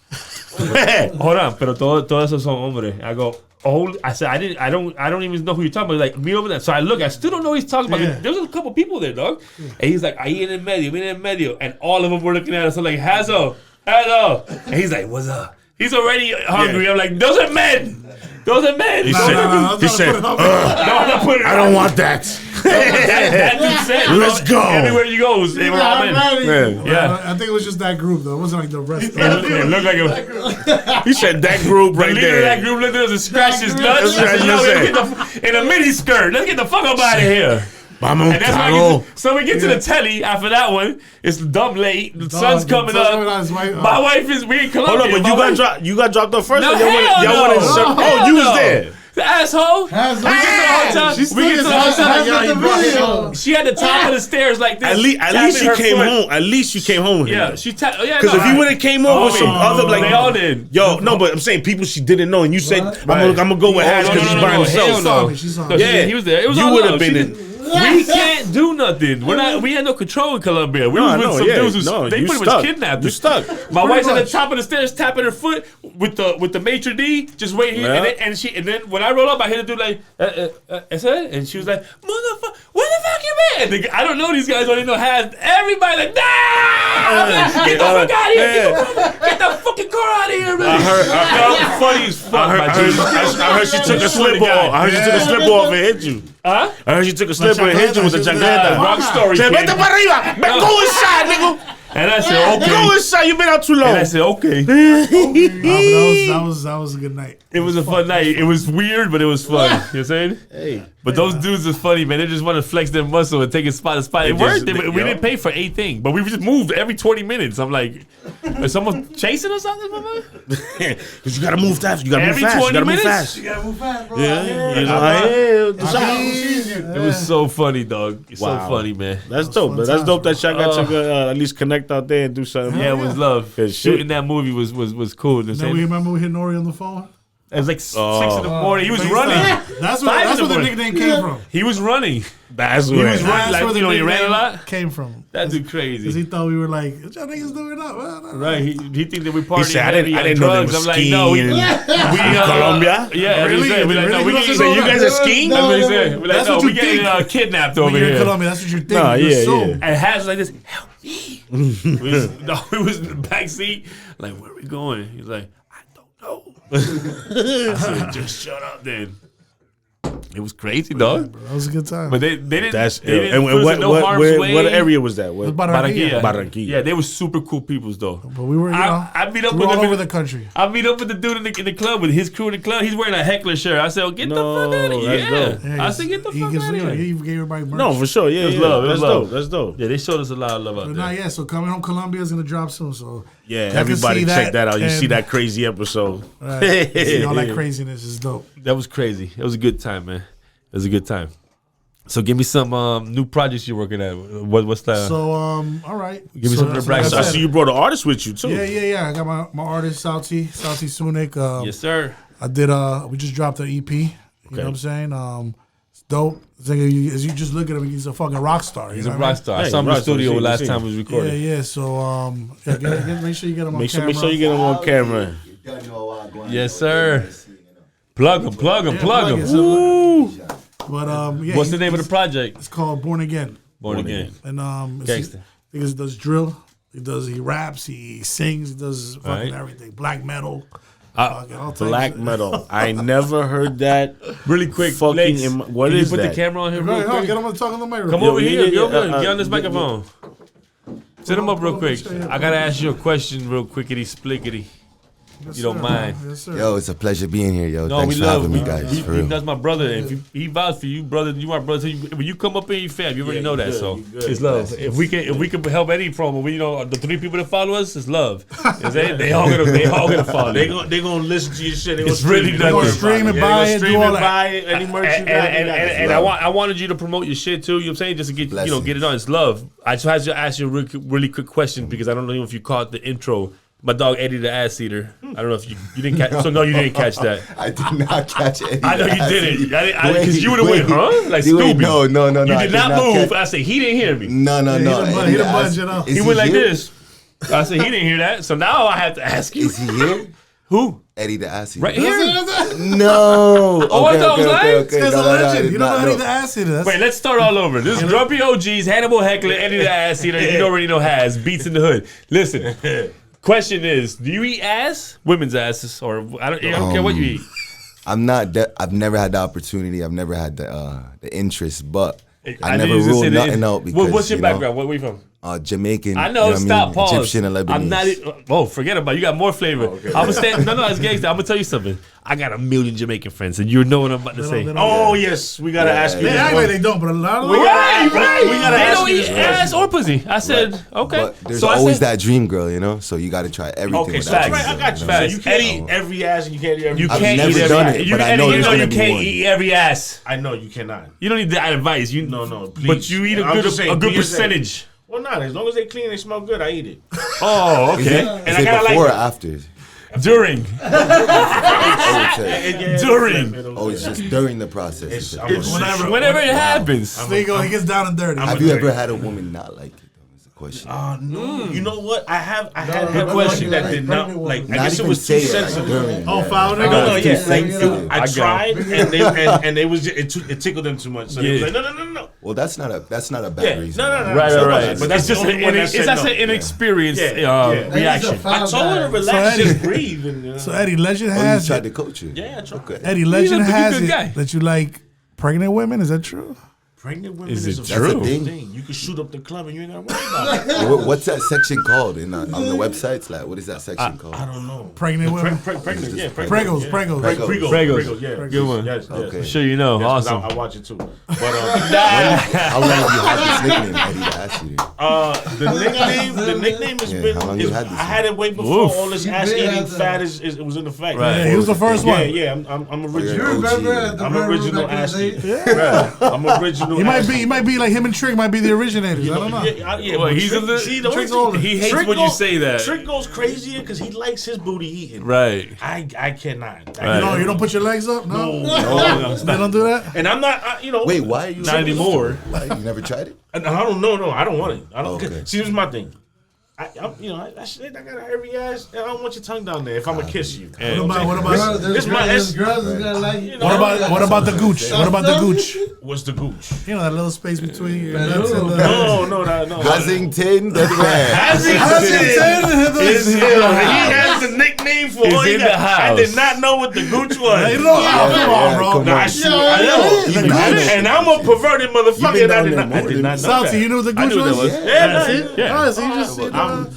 Hold on, pero todos esos son hombres. I go, oh, I said, I don't even know who you're talking about. Like, me over there. So I look, I still don't know what he's talking about. Yeah. There's a couple people there, dog. And he's like, ahí en el medio. And all of them were looking at us. I'm like, Hazo. And he's like, what's up? He's already hungry. Yeah. I'm like, those are men. He said, I'm not putting it I don't want that. that dude said, Let's go. Everywhere you go, they were all men. Yeah. I think it was just that group though. It wasn't like the rest. It looked like it was. He said that group The right leader of there. that group looked at us and scratched his nuts. That's I right, said, "Yo, in a mini skirt. Let's get the fuck up out of here." Vamos un And that's why trago. so we get to the telly after that one. It's dumb late. The sun's coming up. My wife is we in Colombia. Hold on, but you got dropped off first? No, or y'all went hell no. Oh, you was there. The asshole. We get to the hotel. We get to the hotel. She had the top of the stairs like this. At least she came home. At least you came home with Yeah, him. she Because if you would have came over with some other like they all did. Yo, no, but I'm saying people she didn't know, and you said I'm gonna go with Hash because he's by himself. She saw No, me. Yeah, he was there. It was you all would have love. been She in. We can't do nothing. We had no control in Colombia. We No, was I with know, some yeah. dudes who No, they you pretty stuck. much kidnapped You us. stuck. My wife's at the much. top of the stairs tapping her foot with the maitre d, just waiting here. Yeah. And then when I roll up, I hit a dude like, and she was like, motherfucker, where the fuck you been? I don't know these guys. Don't even know how. Everybody like, nah! Get the fuck out of here! Get the fucking car out of here, man! Yo, funny as fuck. I heard she took a slip off. I heard she took a slip off and hit you. Huh? I heard she took a slip and hit you with the chancleta. Wrong story. Say, kid. vete para arriba. Go inside, nigga. And I said, okay. Go inside. You been out too long. And I said, okay. That was a good night. It was a fun night. It was weird, but it was fun. You know what I'm saying? Hey. But those dudes is funny, man. They just want to flex their muscle and take it spot to spot. It worked. We yo. didn't pay for a thing, but we just moved every 20 minutes. I'm like, is someone chasing us out there? Because you gotta move fast. You gotta Every move fast. 20 You gotta move minutes? fast. You gotta move fast, bro. Yeah. You know, It was so funny, dog. It's Wow. so funny, man. That's dope. But that's dope that y'all got to at least connect out there and do something. Yeah, it was love. Good shit. Shooting that movie was cool. You know what I'm Then we saying? remember we hit Nori on the phone. It was like 6 in the morning. He was Thanks, running. That's Five where in the the nickname came from. He was running. That's He was where. running That's like, where the you know, he ran a nickname lot. came from. That dude Because crazy. he thought we were like, what y'all niggas doing up? Right, he think that we partying. He said, I heavy didn't on know they drugs. were I'm like, skiing no, we in Colombia. Yeah, Really? really? We like, no, Really? we You get, must so have you known guys that. are skiing. No, That's what he no, said. no. We're like, That's no, what we you getting think. kidnapped When over you're in here. Colombia, that's what you're thinking. Nah, You yeah, assume. yeah. And Hash was like this, help me. we was in the back seat, like, where are we going? He's like, I don't know. I said, just shut up then. It was crazy, dog. Bro, that was a good time. But they didn't. That's they didn't and put us in no harm's way. what area was that? What? Barranquilla. Barranquilla. Yeah, they were super cool peoples though. But we were, I meet up we with were all them over the country. I meet up with the dude in the club with his crew in the club. He's wearing a Heckler shirt. I said, "Oh, get the fuck out of here!" that's dope. I said, "Get the fuck out of here." He gave everybody merch. No, for sure. Yeah, It was yeah. love. It was That's love. dope. That's dope. Yeah, they showed us a lot of love out But there. not yet. So Coming Home Colombia is gonna drop soon. So Yeah, y'all can everybody see check that out. You and- see that crazy episode. Right. See all that craziness is dope. That was crazy. It was a good time, man. It was a good time. So give me some new projects you're working at. What's that? So all right. Give me something to brag like So I I about. said, see you brought an artist with you too. Yeah. I got my artist Salty Sunik. Yes, sir. I did. We just dropped an EP. You know what I'm saying? It's dope. As you just look at him, he's a fucking rock star. He's a rock star. I saw him in the studio last time we was recording. Yeah. So make sure you get him on Make camera. sure you get him on camera. Yes, sir. Plug him. plug it. Woo! But What's the name of the project? It's called Born Again. Born Again. And Gangsta. he does drill. He raps. He sings. He does fucking Right. everything. Black metal. Uh, fucking all types Black of- metal. I never heard that. Really quick, Fucking Lex, what can is you put that? the camera on him Go real ahead, quick? get him to talk on the mic. Come real over quick. here. yeah, Get over yeah, here. Get on this yeah, microphone. Sit him up real quick. I gotta ask you a question real quickity splickety. Yes, You don't sir. mind. Yes, sir. Yo, it's a pleasure being here, yo. No, Thanks we for love having me, guys. For real. That's my brother. If he vouched for you, brother, you my brother. So when you come up in your fam, you already know that. good, So you good. it's love. If we can help any promo, the 3 people that follow us, it's love. They all gonna follow. They gonna listen to your shit. They It's gonna really stream it. nothing. Don't worry Stream about it, buy Yeah, it, stream do all it, that. buy it. Any merch you got. And I wanted you to promote your shit too. You know what I'm saying? Just to get Blessings. get it on. It's love. I just had to ask you a really quick question because I don't know if you caught the intro. My dog Eddie the ass eater. I don't know if you didn't catch. So no, you didn't catch that. I did not catch any. I know you didn't. Because you would have went, Wait, huh? Like wait, Scooby. no. You I did not not move. catch- I said he didn't hear me. No. He done budge it up. Is He went like here? this. I said he didn't hear that. So now I have to ask you. Is he here? Who? Eddie the Assy. Right here? No. Oh, I thought it was Ike. There's a No, I legend. did You don't know not Eddie the Ass Eater. That's- Wait, let's start all over. This is Grumpy OGs, Hannibal Heckler, Eddie the ass eater. You already know has beats in the hood. Listen. Question is, do you eat ass? Women's asses, or I don't care what you eat. I'm not. I've never had the opportunity. I've never had the interest, but I knew never you was gonna say ruled that. nothing out because What's your you know, background? Where are you from? Jamaican. I you know. what Stop. mean? Pause. Egyptian and Lebanese. I'm not. Forget about it. You got more flavor. okay. I'm gonna stand. No, it's gangsta. I'm gonna tell you something. I got a million Jamaican friends, and you know what I'm about to say. they don't- Oh yes, we gotta ask you. They this act one. like they don't, but a lot of We them. gotta- Right. we gotta They ask don't you eat this ass question. or pussy. I said okay. But there's So I always said- that dream girl, you know. So you got to try everything. Okay, with so that facts. dream I got you. girl, So know? you can't eat every ass, and you can't eat every. You I've can't never eat done every. it, You, but I Eddie, know you there's know gonna you be can't one. eat every ass. I know you cannot. You don't need that advice. You No, please. But you eat I'm just saying, a good be yourself. percentage. Well, not as long as they clean, they smell good. I eat it. Oh, Is okay. it, And is I it gotta before like or after? During. I would say. During. Oh, it's just during the process. Whenever it happens. There you go. He gets down and dirty. Have you ever had a woman not like it? Though, is the question. No, you know what? I had Good question. one that did not like. I Not guess it even was too say it, like, sensitive. during. Oh, yeah. foul nigga. No, It's too yeah. sensitive. I got it. tried, and they was it tickled them too much. So they was Yeah. like, no. Well, that's not a bad Yeah, reason. no. Right. But that's It's just the only one that said that's no. an inexperienced Yeah. reaction. I told her to relax, So Eddie- just breathe. And, So Eddie, legend Oh, you has tried it. to coach her. yeah, I tried. Okay. Eddie, legend He's a has good it guy. that you like pregnant women. Is that true? Pregnant women Is is, it a true? That's a thing. thing. You can shoot up the club and you ain't gotta worry about it. What's that section called on the websites? Like, what is that section called? I don't know. Pregnant women. Pregnant, yeah. Pregos, yeah. pregos. Pregos. Pregos. Yeah. Good one. Yes, Okay. yes. Sure you know. Yes, 'cause Awesome. I watch it too. But How long have you had this nickname, Eddie the Ass Eater? the nickname has Yeah, been. how long you had this I had it way before Oof. all this ass eating fad is was in effect. Right. Yeah, he was the first one. Yeah. I'm You original. remember at the I'm Red Room original back in ass the day? eater. I'm original. He might be like him and Trick might be the originators. I don't know. Yeah, Well, but he's Trick, a little- see, the Trick's only older. He hates Trick when you goes- say that. Trick goes crazier because he likes his booty eating. Right. I cannot. Right. No, you don't put your legs up. No, No, they don't do that. And I'm not. Wait, why are you? Not anymore. Why? You never tried it? I don't know. No, I don't want it. I don't. Okay. See, this is my thing. I got a hairy ass. And I don't want your tongue down there if I'm gonna kiss you. And- What Girls, about there's my- girls that's gonna like you. what about the gooch? What about the gooch? What's the gooch? You know that little space between your nuts and the. No. Hazzington, the man. He has the nickname for He's all you in got. the house. I did not know what the gooch was. Hey, come on, bro. come Nah, on. I see. I know. You been down there. And I'm a perverted motherfucker. been And down I there did more not than know Salty, that. you know what the I gooch knew that was? was. Yeah, That's man. it? Yeah. Oh, so you just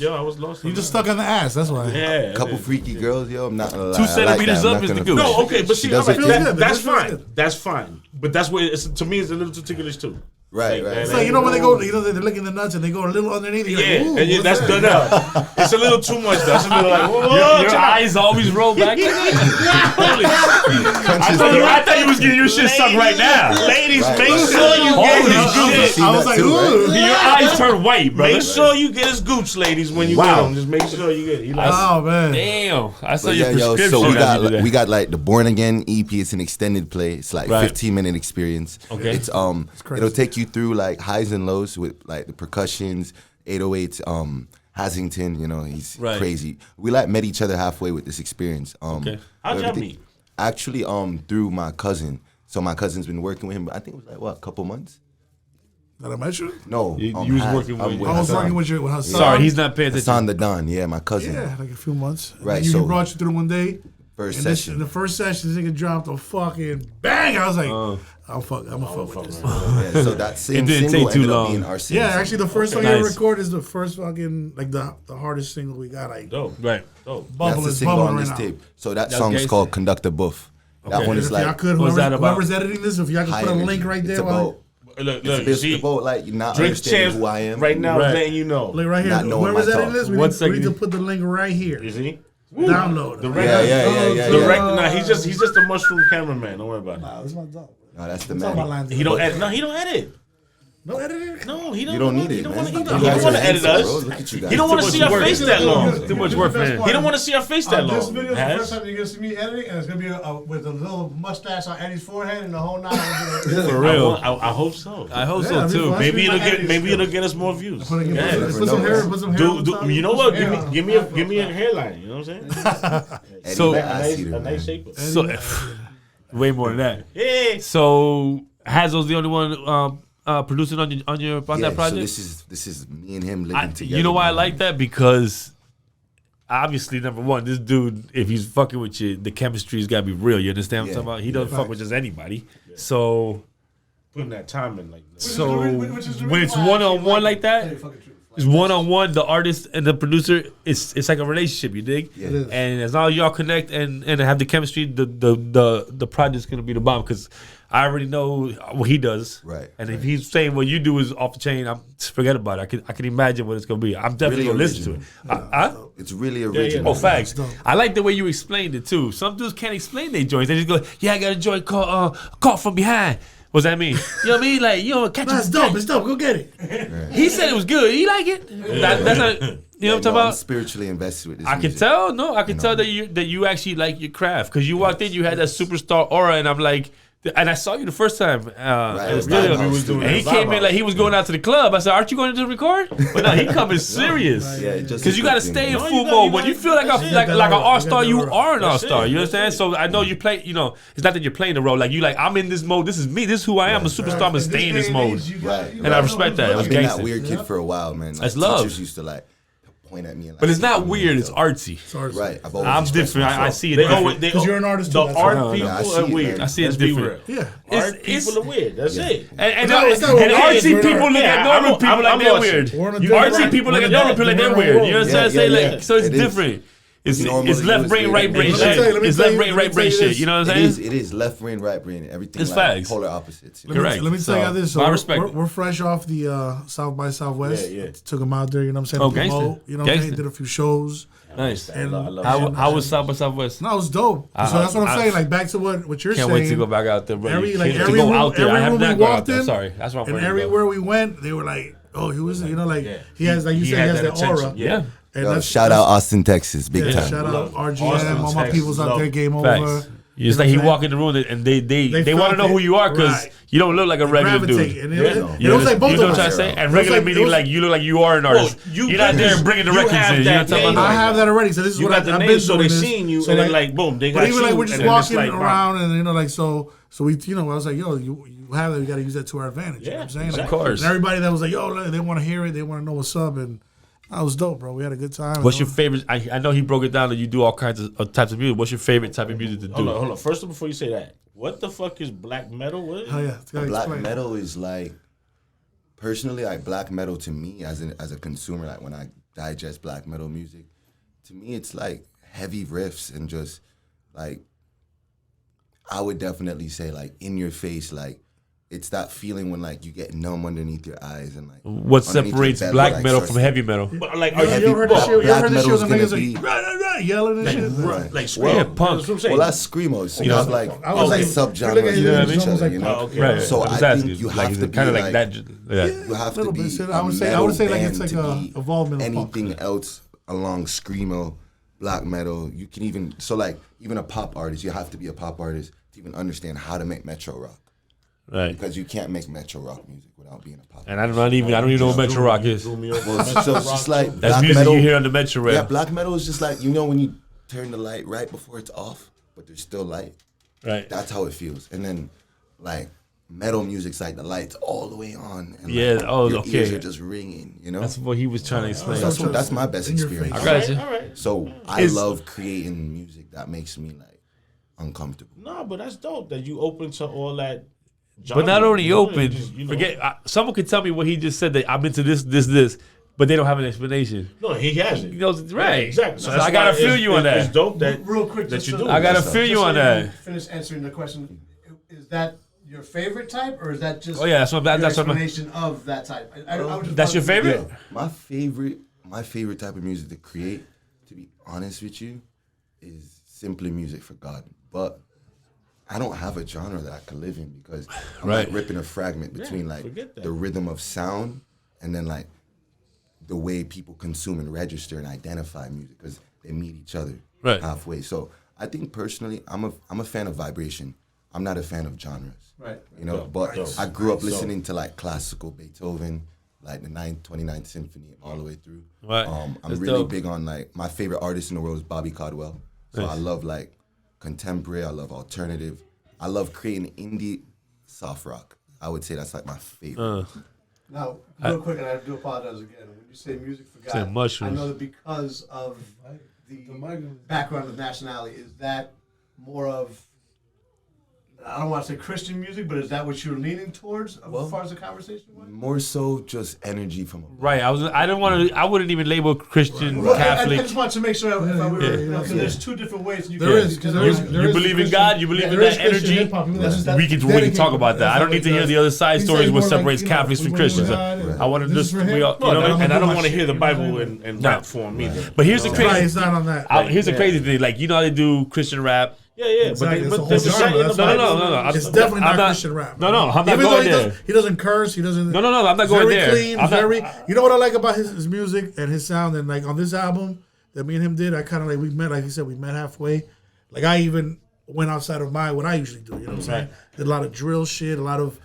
I was lost. you just stuck on the ass. That's why. Yeah. Couple freaky girls, yo. I'm not gonna lie. 2 I like centimeters that. I'm up not is the gonna gooch. front. No, okay, but see, She does all right, it feels good. good. that's It feels fine. good. That's fine. But that's what to me is a little too ticklish too. Right, Like, right. It's like, you know when they go, you know, they're licking the nuts and they go a little underneath. You're Yeah, like, and what's that's that? done up. It's a little too much. That's a little like, whoa, Your chill out. eyes always roll back. I thought you was getting your shit sucked right now. Ladies, Right, make right. sure you get Holy his shit. gooch. I was like, Too, right? ooh. Your eyes turn white, brother. Make sure you get his gooch, ladies, when you get him. Just make sure you get it. He likes Oh, man. Damn, I saw But your yeah, yo, prescription. so that you did. we got like the Born Again EP. It's an extended play. It's like Right. 15-minute experience. Okay. It's crazy. it'll take you through like highs and lows with like the percussions, 808s, Hassington, you know, he's Right. crazy. We like met each other halfway with this experience. Okay. How'd y'all everything- meet? Actually, through my cousin. So my cousin's been working with him. I think it was like what, a couple months? Did I met you? No, You was Has- working I'm with- I was Hassan. working with your Hassan. Sorry, he's not paying attention. Hassan the Don. Yeah, my cousin. Yeah, like a few months. And Right, then so- he brought you through one day. First And session. in the first session, this nigga dropped a fucking bang. I was like, I'm gonna fuck with this. Yeah, so that same didn't single take too ended up long. being our same Yeah, single. actually, the first song you ever Nice. recorded is the first fucking, like, the hardest single we got. Like, Dope. Right. Dope. That's bubbling, the single bubbling on right this now. tape. So that That's song's gangster. called Conductor Buff. That Okay. one If is y'all like could, What's that about? whoever's editing this, if y'all could put a higher link right energy. there, It's about, Look, you it's see, about like not Drink understanding champ who I am. right now Right. is letting you know. like right here, Not knowing whoever's my editing thoughts. this, we One need second. to put the link right here. You see? Download it. The Right Yeah, record. yeah. The record. Nah, he's just a mushroom cameraman. Don't worry about it. Nah, this is my dog. No, that's the It's all my man. lines. He don't edit. No, he don't edit. No editing? No, he don't. You don't need He it, don't man. want to. You He guys don't are want to edit handsome, us. bro. Look at you guys. He don't want to see our face that long. Too much work for him. He don't want to see our face that This long. video is the Has? first time you're gonna see me editing, and it's gonna be with a little mustache on Eddie's forehead and the whole nine. For real. I hope so. I hope Yeah, so I mean, too. fine. Maybe it'll my get. editing Maybe skills. it'll get us more views. Put some Yeah. hair, never put some know. hair, put some hair on Do, top. you know what? Yeah. Give me a hairline. You know what I'm saying? Eddie So- the A ass nice, eater, a nice man. shape. So, way more than that. Yeah. So, Hazel's the only one producing on Yeah, that project. So this is me and him living I, together. you know why I man. like that? Because obviously, number one, this dude, if he's fucking with you, the chemistry's got to be real. You understand what I'm Yeah. talking about? He doesn't fuck with just anybody. So, Putting that time in like that. when it's one-on-one like that, it's one-on-one, the artist and the producer, it's like a relationship, you dig? Yeah. It is. And as long as y'all connect and have the chemistry, the project's gonna be the bomb. Because I already know what he does, Right. And if he's saying what you do is off the chain, forget about it. I can imagine what it's gonna be. I'm definitely Really gonna listen to it. It's really original. Oh, facts. I like the way you explained it too. Some dudes can't explain their joints. They just go, "Yeah, I got a joint called Caught From Behind." What's that mean? You know what I mean? Like, you know, catch That's him. dope. It's dope. Go get it. He said it was good. He like it. That's not. You know what I'm No, talking I'm about? spiritually invested with this. I can music. tell. No, I can You tell know. that you actually like your craft because you walked in, you had that superstar aura, and I'm like, and I saw you the first time. Right, in the Vibe studio. House And he Studio. came in like he was going out to the club. I said, "Aren't you going to record?" But no, he coming serious. Yeah, it just Because you got to equipped stay in him, full you mode. got- When you feel like that's a it. like You an got all star, that you aura. are an all That's star. it. You understand? So I know you play. You know, it's not that you're playing the role. Like you, like I'm in this mode. This is me. This is who I am. I'm a superstar. I'm gonna stay in this mode. Right. And I respect that. It was I've been gangster. that weird kid for a while, man. Like, That's love. Teachers used to like point at me, and, like, But it's say not something, weird. It's so- artsy. Right. I've always I'm expressed different. I myself. see it They different. always, Because you're an artist The too, that's art why. people I see are it, weird. man. I see it Let's be different. real. Yeah. Art people are weird. That's it. And not- it's not what artsy we're people not. look Yeah, at normal I'm- people like I'm they're watching. weird. We're on a Artsy different- people look at we're normal on people like a they're different weird. You world. understand? Yeah, Say yeah, like yeah. so it's It is. different. It's Normally it's left you brain, was right brain weird. Let me tell you, shit. let me It's tell left you, brain, let me right brain tell you shit. You know what I'm It is. saying? It is left brain, right brain. Everything. It's like facts. polar opposites. you know? Correct. Let me tell you this. So I respect it. we're fresh off the South by Southwest. Yeah, yeah. Took them out there. You know what I'm saying? Oh, to promote, gangster. you know what I'm saying? Gangster. Did a few shows. Nice. And I love How was South by Southwest? no, it was dope. So that's what I'm saying. Like back to what you're Can't saying. wait to go back out there, bro. Every You like can't- every to go room, out there. I every have room we not gone out walked there. in. Sorry, that's what I'm And worried about. everywhere we went, they were like, "Oh, he was," you know, like Yeah. he has, like you He said, he had has that that aura. attention. Yeah. And Yo, that's- shout out Austin, Texas, big Yeah, time. shout out Love. RGM, Austin, all my Texas, people's out love. there, game Facts. over. You just know like he what I'm walk in the room and they want to felt know it. who you are because Right. you don't look like a regular Gravitate. dude. And Yeah. it was like both you know of what I'm us. trying to say? And It was regular like- it meaning was- like you look like you are an artist. you You're not there because bringing the you records have in. You know that what I'm talking name. I about? have that already. So this is You what got the I've name, been so doing they this. seen you, So and then like boom, they got But even you. like we're just and then it's walking like, around, and you know, like so we, you know, I was like, yo, you have that, we got to use that to our advantage. You know what I'm saying? Of Like, course. And everybody that was like, yo, they want to hear it, they want to know what's up, and That was dope, bro. We had a good time. What's your favorite? I know he broke it down that you do all kinds of types of music. What's your favorite type of music to do? Hold on. First, before you say that, what the fuck is black metal? What? Oh yeah, Black metal is like, personally, like black metal to me as a consumer, like when I digest black metal music, to me it's like heavy riffs and just like, I would definitely say like in your face, like it's that feeling when like you get numb underneath your eyes and like. What underneath your separates belly, black like, metal starts from to- heavy metal? But like, You ever heard this shit? You ever Black heard this shit metal's when gonna niggas be- like rah, rah, rah, yelling and shit? like Well, Yeah, punk. That's what I'm saying. Well, that's screamo. So You know, it's like I was like like- subgenres you know what I of mean? each Almost other, like you know. punk. Right. So I'm just I asking. think you Like, have is to it be kind of like, like that. Yeah. you have to Little be bit, shit. a I would say metal like band it's like to a be evolvement of punk. anything else along screamo, black metal. You can even even a pop artist. You have to be a pop artist to even understand how to make metro rock, Right. because you can't make metro rock music without being a pop. And I don't even know what Metro Rock is. Well, so it's just like That's black music metal. you hear on the Metro Rail. Yeah, black metal is just like, you know, when you turn the light right before it's off, but there's still light. Right. That's how it feels. And then like metal music's like the lights all the way on. And Yeah, like, oh, your okay. ears are just ringing. You know, That's what he was trying to explain. that's my best In your experience. I got you. All right. So I Is- love creating music that makes me like uncomfortable. No, but that's dope that you open to all that. But not genre. only You know, open, just, you know. forget. Someone could tell me what he just said that I'm into this, but they don't have an explanation. No, he has it. He knows it's right. Exactly. So that's I gotta why feel you on that. It's dope that Real quick, that just you so- do. I gotta Just feel you Just on so that. Finish answering the question. Is that your favorite type, or is that just? Oh, yeah, that's what- your that's what I'm- explanation of that type. I was just That's your wondering- favorite? My favorite type of music to create, to be honest with you, is simply music for God. But I don't have a genre that I could live in, because I'm Right. like ripping a fragment between like forget that. the rhythm of sound and then like the way people consume and register and identify music, because they meet each other Right. halfway. So I think personally, I'm a fan of vibration. I'm not a fan of genres. Right. You know, but I grew up listening to like classical Beethoven, like the 29th Symphony all the way through. Right. I'm That's really dope. big on like, my favorite artist in the world is Bobby Caldwell. So Nice. I love like contemporary, I love alternative. I love creating indie soft rock. I would say that's like my favorite. Now, real quick, and I do apologize again. When you say music for Say God, I mushrooms. know that because of the background of nationality, is that more of, I don't want to say Christian music, but is that what you're leaning towards as far as the conversation went? More so just energy from above. Right. I wouldn't even label Christian Well, Catholic. I just want to make sure if I were, because there's two different ways you There can. is, because You believe in God. You believe in that energy. We can talk about that. I don't need to hear the other side stories what separates Catholics from Christians. I want to just, you know what I mean? And I don't want to hear the Bible in rap form either. But here's the Right, crazy. it's not on that. Here's the crazy thing. Like, you know how they do Christian rap. Yeah. Exactly, But it's a there's whole a genre, certain that's No. why it's definitely not Christian rap. No, I'm not Even though going he there. he doesn't curse. He doesn't. No, I'm not He's going very there. clean. I'm not- Very. You know what I like about his music and his sound, and like on this album that me and him did, I kind of like we met. Like you said, we met halfway. Like I even went outside of what I usually do. You know what I'm saying? Did a lot of drill shit, a lot of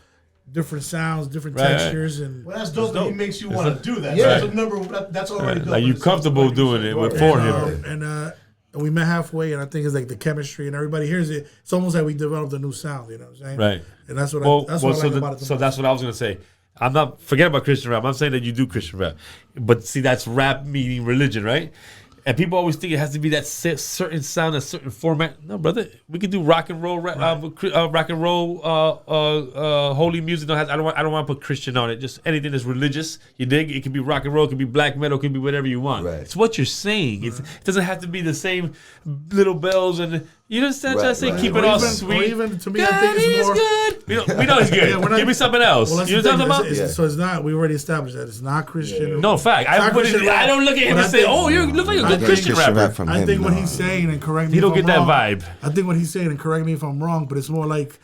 different sounds, different Right. textures, and Well, that's dope that he makes you want to do that. Yeah. So that's already dope. Like, you comfortable doing it for him. and we met halfway, and I think it's like the chemistry, and everybody hears it. It's almost like we developed a new sound. You know what I'm saying? Right. And that's what Well, I so, like about it. so that's what I was gonna say. I'm not forget about Christian rap. I'm saying that you do Christian rap, but see, that's rap meaning religion, right? And people always think it has to be that certain sound, a certain format. No, brother, we can do rock and roll, rock and roll, holy music. I don't want to put Christian on it. Just anything that's religious. You dig? It can be rock and roll, it can be black metal, it can be whatever you want. Right. It's what you're saying. It doesn't have to be the same little bells and you understand what I'm saying? Right. Keep Or it all even- sweet. or even, to me, I God, think it's he's more- good. We know he's good. Yeah, we're not- Give me something else. Well, that's You know the what I'm thing. talking about? So it's not. We already established that it's not Christian. No, fact. It's I not Christian rap. don't look at him But and I say, think- "Oh, you look like a I good think Christian rapper." from I him, think what no. he's saying, and correct me He if don't I'm get that wrong, vibe. I think what he's saying, and correct me if I'm wrong, but it's more like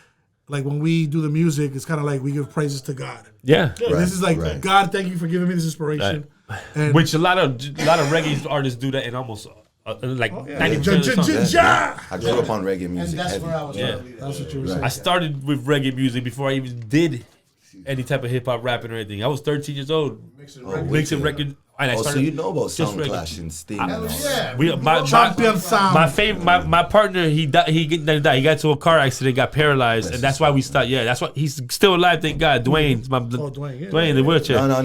when we do the music, it's kind of like we give praises to God. Yeah. And this is like, right. God, thank you for giving me this inspiration. And Which a lot of reggae artists do that in almost like 90% of the songs. I grew up on reggae And music. that's heavy. where I was Yeah. going to lead. that's what you were saying. I started with reggae music before I even did any type of hip hop rapping or anything. I was 13 years old, Mixing records. mixing records And I Oh, so started you know about just Sound reggae. Clash and Sting and all that. Yeah. Champion sound. My favorite, my partner, he died. He got into a car accident, got paralyzed, and that's why we stopped. Yeah, that's why he's still alive. Thank God. Dwayne, Dwayne, yeah. Dwayne, the wheelchair. No.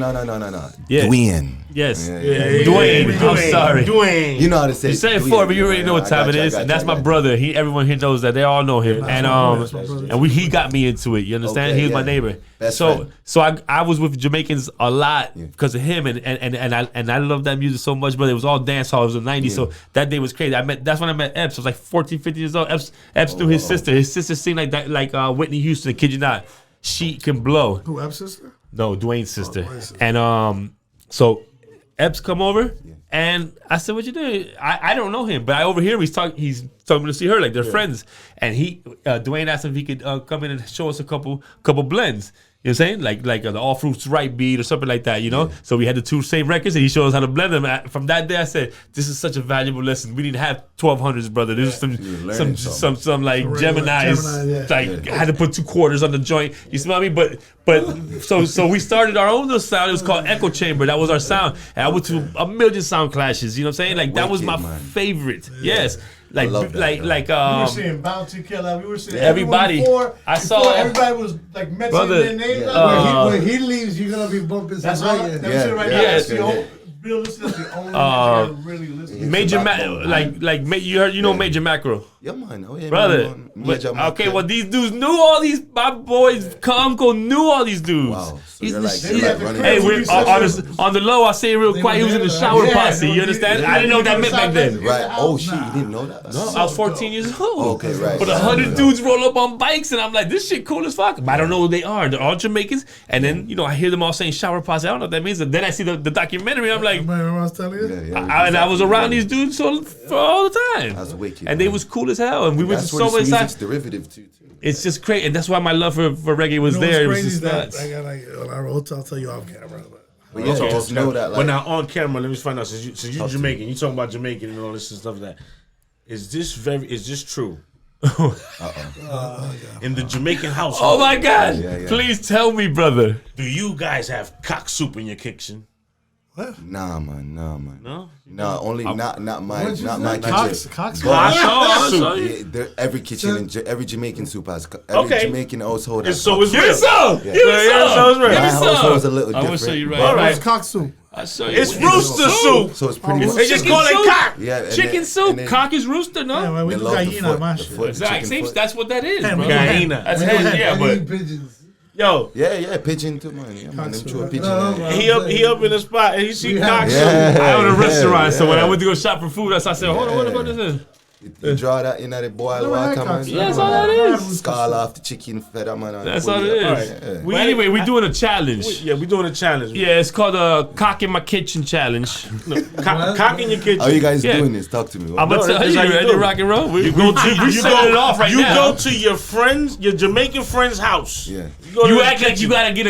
Yeah. Dwayne. Yes, Yeah. Dwayne. I'm sorry. Dwayne. You know how to say You said it Dwayne, before, but you already yeah, know what I time got it you, I is, got and you, that's I my got you. brother. Everyone here knows that. They all know him, That's and my brother. and he got me into it. You understand? Okay, He was my yeah. neighbor. Best so friend. so I was with Jamaicans a lot because of him, and I love that music so much. But it was all dance hall. It was the '90s, so that day was crazy. That's when I met Epps. I was like 14, 15 years old. Epps through his sister. His sister sing like that, like Whitney Houston. I kid you not. She can blow. Who, Epps' sister? No, Dwayne's sister. Dwayne's sister. And so Epps come over, and I said, "What you doing?" I don't know him, but I overhear him. He's talking to see her like they're friends. And Dwayne asked him if he could come in and show us a couple blends. You know what I'm saying? Like the All Fruits Right beat or something like that, you know? So we had the two same records and he showed us how to blend them. From that day I said, this is such a valuable lesson. We didn't have 1200s, brother. This is some like Geminis. I had to put 2 quarters on the joint. You smell me? But so we started our own little sound. It was called Echo Chamber. That was our sound. And I went to a million sound clashes. You know what I'm saying? Like that was my favorite. Yes. We were seeing Bounty Killer. We were seeing everybody. Before everybody was like mentioning their name. When he leaves, you're gonna be bumping That's some all. reggae. That's it right now. Yeah. That's the only. Realistically, that's the only one I really listen to. Major you know Major Macro. Yeah, man. Oh, yeah, Brother, man. Major okay, well these dudes knew all these. My boys, uncle knew all these dudes. Wow. So He's you're the like, shit. you're like running Hey, around. on the low, I say it real quiet. He was in the shower posse. You understand? I didn't know what that meant back then. Right. Oh, shit. You didn't know that? No, I was 14 years old. Okay, right. But 100 dudes roll up on bikes, and I'm like, this shit cool as fuck. But I don't know who they are. They're all Jamaicans. And then, I hear them all saying shower posse. I don't know what that means. And then I see the documentary. I'm like, Remember I was telling you? and I was around these dudes for all the time. That's wicked. And they was cool as hell. And we went to so many music's derivative too. It's just great, and that's why my love for reggae was there. It was Crazy just that nuts. I got I'll tell you off camera. But yeah, just know that. But now on camera, let me find out. Since you're Jamaican, you talking about Jamaican and all this and stuff like that. Is this true? In the Jamaican household. Oh my God! Yeah. Please tell me, brother. Do you guys have cock soup in your kitchen? Nah, man. No. No, only not my Cox. kitchen. Every kitchen, every Jamaican soup has. Every Jamaican household has. So it's real. Give me some. My household is a little different. I'm gonna show you right. All All right. right. Cock soup. I'll show you. It's rooster soup. So it's pretty much. They just call it cock. Yeah, and Chicken then- soup. and then Cock is rooster, no? Yeah, man, we they do love the gallina, foot, my the shit. foot, the Exactly. chicken Same. foot. That's what that is, Hey, bro. man. That's it. Yeah, I but eat pigeons. Yo, Yeah, pigeon too, man. Yeah, man. Them chew a pigeon. No, yeah. he up in the spot and he see We cock have- soup. I own a restaurant, yeah, so when I yeah. went to go shop for food, I said, "Hold on, what about this?" You draw that in the boiled Never had water, cock man. soup. Yeah, that's all that is. Scald off the chicken feather, man. and That's put all it it- is. Yeah. But anyway, we're doing a challenge. Yeah, we doing a challenge. Yeah, it's called a Cock in My Kitchen challenge. Cock in your kitchen. How you guys Yeah. doing this? Talk to me. I'm gonna No, tell that's you, how you ready do to it. rock and roll? You go to we setting it off right you now. go to your Jamaican friend's house. Yeah. go to You his act like kitchen. you gotta get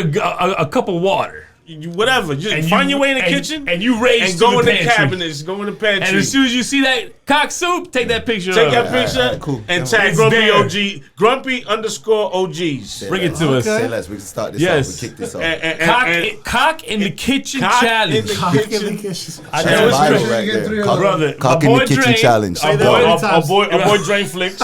a cup of water. Whatever. Just find your way in the kitchen and you raise and go in the pantry. cabinets. Go in the pantry. And as soon as you see that cock soup, take that picture. Take of that it. picture Alright, cool. and Yeah, tag it's Grumpy there. OG, Grumpy_OGs. Bring it to us. Say less. We can start this Yes. off. We kick this off. Cock in the kitchen Cock in challenge. the Cock in kitchen. the kitchen. I That's know it's viral great. right You get there. 3 Cock- Brother, Cock my in the boy kitchen Drain- challenge. Our that boy, many Our times. boy Drain Flicks.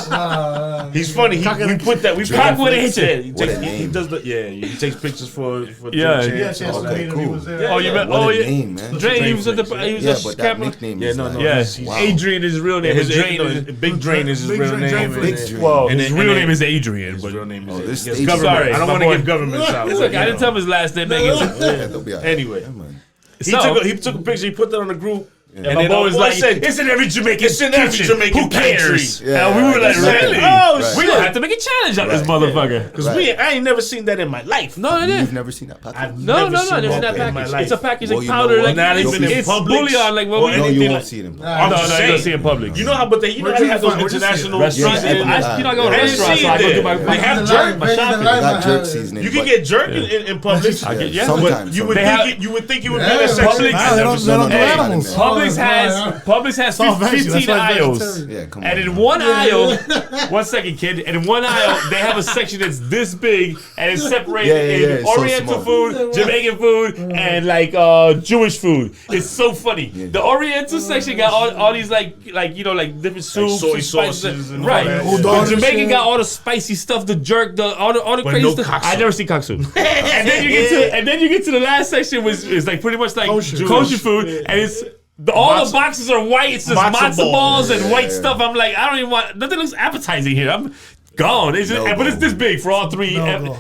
He's funny. We put that. We Cock with a Flicks. hitcher. Yeah, he What a takes. He name. does the. Yeah, he takes pictures for. Yeah. Jim Yeah, Chance and all chance to that. meet him. cool. He was there. Oh, you Yeah. bet. What Oh, a yeah. name, man. Drain, he was at the. Flicks, He was Yeah, at but that camera. nickname Yeah, is no, like, no. Yeah, Wow. Adrian is his real name. His Drain is Big Drain is his Big real Drain, name. Drain and Flicks. then- Big Drain. Well, And his then- real and name is Adrian. His But real name is. Oh, this Yes, stage government. Sorry, I don't my want to boy. give governments out. it's okay. I didn't tell him his last name. Yeah, they'll be all right. Anyway. Yeah, man. He took a picture. He put that on the group. And my then boy was like, said, "It's in every Jamaican It's in every kitchen. Jamaican Who cares?" pantry. Yeah, and we were like, right. "Really? Oh, Right. We gonna have to make a challenge out of this Right. motherfucker." Because Right. I ain't never seen that in my life. No, it You've is. never seen that package? No, Never never seen seen that that in my package. life. It's a package Well, like you know powder, what? like Not even in it's Publix bouillon, like what or we No, you anything won't like- see it in No, public. no, just you saying. don't see it in public. You know how, but you know how they have those international Restaurants. Yeah, You know, I go to I didn't restaurants, see so I go it do my there. They have Back jerk. in the line, shopping. back in the Got line, jerk I- seasoning. You can but- get jerk in Publix. I get- yeah, Sometimes. You would They think have- you would think you would Yeah, be in a section. Publix- Nah, they don't do Hey, animals. Publix Publix has all veggie, 15 that's why it's aisles. vegetarian. Yeah, come on. And in one aisle, 1 second, kid. And in one aisle, they have a section that's this big, and it's separated in it's so Oriental small. food, Jamaican food, and like Jewish food. It's so funny. The Oriental section got all these like different soups, soy and spices. sauces and all Right. that. Udon The Jamaican shit. got all the spicy stuff, the jerk, all the But crazy no stuff. cock I soup. never seen cock soup. and then you get to the last section, which is like pretty much like Kosher. kosher food, and it's. All the boxes are white. It's just matzo balls and white stuff. I'm like, I don't even want. Nothing looks appetizing here. I'm gone. It's just, but it's this big for all three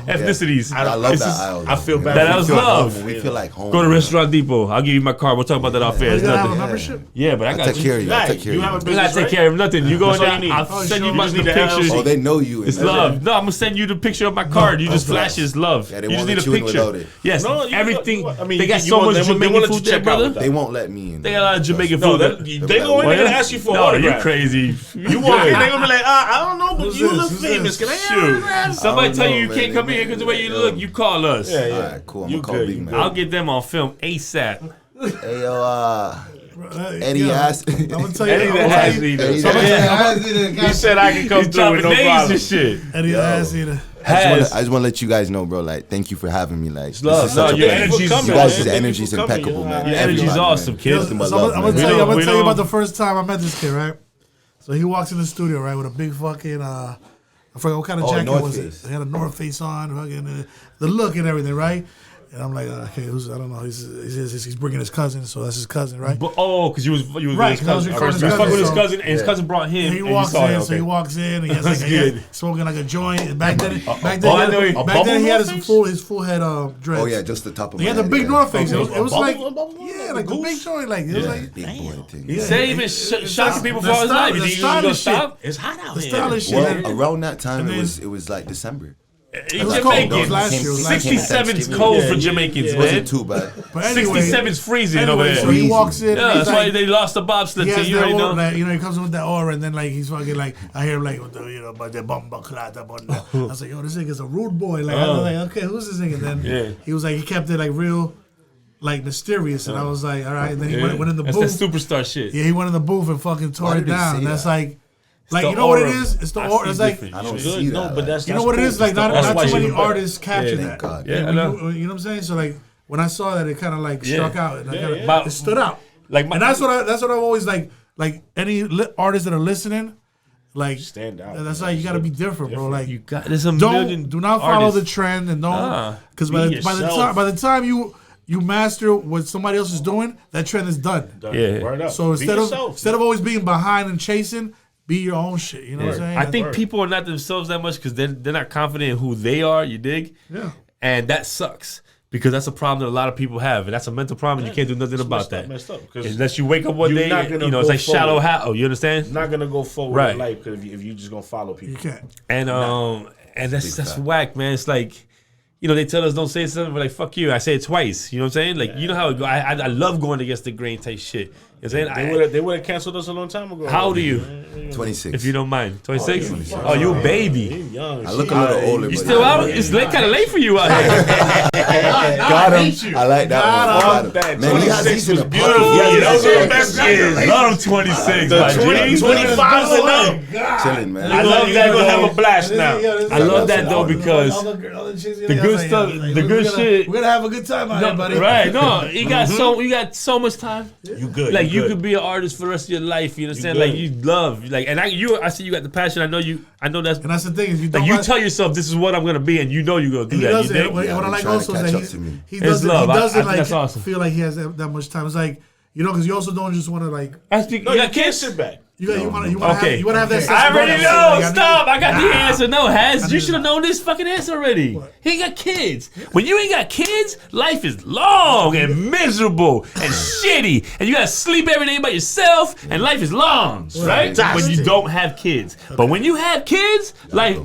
ethnicities. I love It's that just- aisle. I feel though. bad That for was you. love. We feel like home. Go to Restaurant Depot. I'll give you my card. We'll talk about that off air. You It's gotta have a nothing. membership. Yeah, but I I got take care you. of you. I Right, take care you of have a you. You gotta business, take care of nothing. You go That's in all there. you need. I'll send you sure. my just the need the pictures. LLC. Oh, they know you. It's love. No, I'm gonna send you the picture of my card. You just flash it. It's love. Yeah, they You just won't need a let you in picture. without it. Yes, No, you- everything. I mean, They got you so want much them- they Jamaican won't let you food there, check out brother. with that. They won't let me in. They got a lot of Jamaican No, food. they go in there and ask you for No, autograph. you're crazy. You walk in, they gonna be like, I don't know, but you look Who's famous. this? Can I have Shoot. autograph? Somebody I don't tell you know, you man. can't come in here because the way you look, you call us. Yeah, yeah. All right, cool. I'm You gonna call good, Big you Man. I'll get them on film ASAP. Hey, yo, Eddie Yeah. ass. I'm gonna tell you. Eddie I'm the gonna tell ass you- eater. Eddie He said I can come He's through with dropping no names problem. and shit. Eddie the ass eater. I just want to let you guys know, bro. Like, thank you for having me. Like, this love. is such No, a your pleasure. energy's- You coming, guys' man. energy's Thank you for coming, impeccable, yo. man. Your energy's Everybody, awesome, man. kid. Nothing but So love, I'm man. gonna tell you. I'm We gonna tell you don't- about the first time I met this kid. Right. So he walks in the studio, right, with a big fucking. I forgot what kind of Oh, jacket North was Face. it. He had a North Face on, fucking the look and everything, right? And I'm like, okay, I don't know. He's bringing his cousin, so that's his cousin, right? But, because you was Right, with his 'cause I was cousin. recording his You was fucking with his cousin, cousin, and his cousin brought him. And he and you walks saw in, him, so he okay. walks in, and he has That's like good. smoking like a joint. And back then, I know he- back then he had his North full head dreads. Oh yeah, just the top of He my had the head, big yeah. North Face. It was Bubble, like, bubble, yeah, like the big joint, like it was like Big boy thing. He said he been shocking people for all his life. the Is he gonna stylish shit. stop? It's hot out the here. stylish shit. Well, And- around that time, and it was like December. He's was cold. It Jamaican. was last year. It was last year. 67's cold for Jamaicans, It man. wasn't too bad. But anyway, 67's freezing over anyway, there. so he Freezing. walks in. Yeah, and he's that's why like, they lost the bobsled he team. has You that already aura, know. like, he comes in with that aura, and then like he's fucking like I hear him like with the, but the bumba clata bunda. I was like, yo, this nigga's a rude boy. Like I was like, okay, who's this nigga? And then he was like, he kept it like real, like mysterious, and I was like, all right. And then he went in the That's booth. that superstar shit. Yeah, he went in the booth and fucking tore Why it did he down. say And that's that? like the you know what it aura. is? It's the I aura. see It's like different. I don't Good. see No, that. but that's you know what it is? Like That's not why too you many look artists capture Yeah. that. God. Yeah, I When know. you know what I'm saying? So like when I saw that, it kind of like Yeah. struck out, and I kinda, But- it stood out. Like And that's what I've always like any artists that are listening, like Stand out, That's man. how you got to be different, bro. Like you got. There's a million. do not follow artists. the trend, and don't because be by yourself. the time you master what somebody else is doing, that trend is done. Yeah. Word up. So Be instead yourself. of always being behind and chasing, be your own shit. You know what I'm saying? I think people are not themselves that much because they're not confident in who they are. You dig? Yeah. And that sucks because that's a problem that a lot of people have, and that's a mental problem. And you can't do nothing about that Messed up. 'Cause unless you wake up one you're day. not gonna You know, it's go like shallow forward. how. You understand? You're not gonna go forward Right. in life if you just gonna follow people. You can't. And that's whack, man. It's like, you know, they tell us don't say something, but like fuck you. I say it twice. You know what I'm saying? Like you know how it go. I love going against the grain type shit. You know what I'm saying? They would have cancanceled us a long time ago. How old are you? 26. If you don't mind, 26. Oh, you a baby. You're young. I look a little older. You but still out? It's kind of late for you out here. Got him. I like that one. Got him. Man, he has these in the Beautiful. pocket. Yeah, those are the best years. Love 26, my G. 25 and up. Chilling, man. I love You're that gonna though. have a blast now. I love that though because the good stuff, the good shit. We're gonna have a good time out here, buddy. Right? No, you got so much time. You good. Like you could be an artist for the rest of your life. You understand? good. Like you love, like, and I see you got the passion. I know that's. And that's the thing is you don't Like you want- tell yourself this is what I'm gonna be, and you know you're gonna do he that. does You it. dig? What Yeah, I I'm like trying also to is catch that up to me. he It's doesn't love. he I doesn't think like that's awesome. feel like he has that much time. It's like because you also don't just want to like I speak. No, you you got can't kids? sit back. you want to Okay. have that. sense I of already ownership. know. Like, Stop. I got the Nah. answer. No, Has. You should have known this fucking answer already. He ain't got kids. When you ain't got kids, life is long and miserable and shitty. And you gotta sleep every day by yourself, and life is long, right? When you don't have kids. But when you have kids, life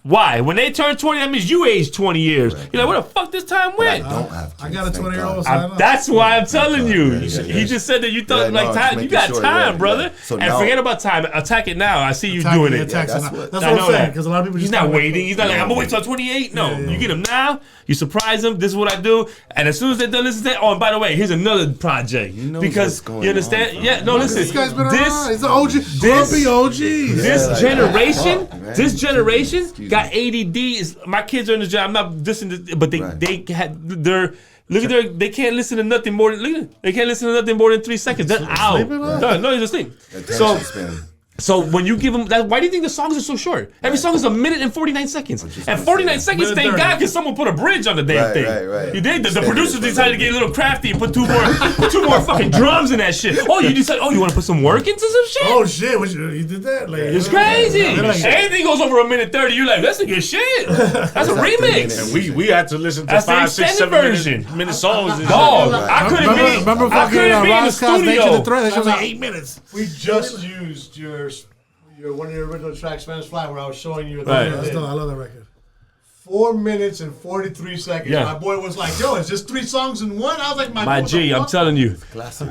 Why? When they turn 20, that means you aged 20 years. Right. You're like, where the fuck this time But I went? don't have kids. I got a thank 20-year-old. God. So I know. That's why I'm telling you. Yeah. He just said that you thought Yeah, like no, time. just You making got sure, time, yeah, brother. yeah. So and now- forget about time. Attack it now. I see you Attacking doing the it. attacks that's and what- that's I what know I'm saying. that. Because a lot of people He's just not kinda like- waiting. He's not like, I'm gonna wait till 28. No, you get him now. You surprise him. This is what I do. And as soon as they're done listening, oh, and by the way, here's another project. He knows Because what's going you understand? on, Yeah, no, listen. This guy's been around. This He's an OG. Grumpy OG. this like, generation, fuck, man. this generation Excuse got me. ADD. My kids are in the job. I'm not dissing, but Right. they had they're. Look at their. They can't listen to nothing more than. Look at it. They can't listen to nothing more than 3 seconds. They're out. sleeping on? No, he's asleep. Attention So, span. so when you give them that, why do you think the songs are so short? Every song is a minute and 49 seconds. just And gonna 49 say seconds, Minute thank 30. God, because someone put a bridge on the damn Right, thing. right. You did. The Extended producers it for a decided to little get a little crafty and put two more fucking drums in that shit. Oh, you decided. Oh, you want to put some work into some shit? Oh shit! You did that? Like, It's crazy. Like, Anything goes over a minute 30, you're like, that's a good shit. That's a like 3 remix. minutes. We had to listen to That's the 5, 6, extended 7 version. minute songs. And Dog, Right. I couldn't remember be. I fucking couldn't be in the Roscoe's Nature studio. the Threat? That shit was like 8 minutes. We just used your one of your original tracks, Spanish Fly, where I was showing you. Right. I love that record. 4 minutes and 43 seconds. Yeah. My boy was like, "Yo, it's just 3 songs in one." I was like, My boy, what G, the I'm fuck? telling you. Classic.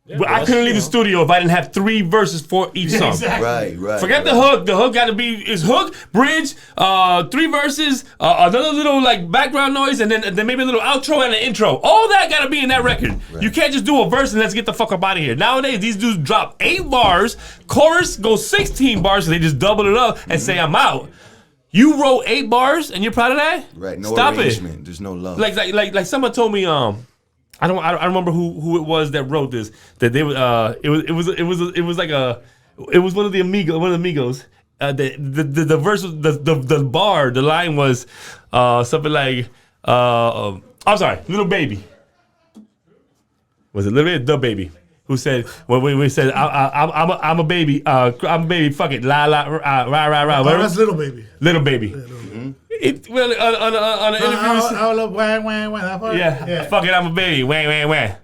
But I couldn't leave the studio if I didn't have 3 verses for each song. Exactly. Right. Forget the hook. The hook got to be is hook, bridge, 3 verses, another little like background noise, and then maybe a little outro and an intro. All that got to be in that record. You can't just do a verse and let's get the fuck up out of here. Nowadays, these dudes drop 8 bars, chorus goes 16 bars, so they just double it up and say I'm out. You wrote 8 bars and you're proud of that? Right. No Stop arrangement. There's no love. Like someone told me I don't remember who it was that wrote this. That they it was like one of the amigos. The verse was, the line was something like I'm sorry, Little Baby. Was it Little Baby? The Baby. Who said when we said I'm a baby, I'm a baby, fuck it, la la rah. Oh, that's Little Baby. Little Baby. Well, on an interview, I love wah, that part. yeah, fuck it, I'm a baby. Wah.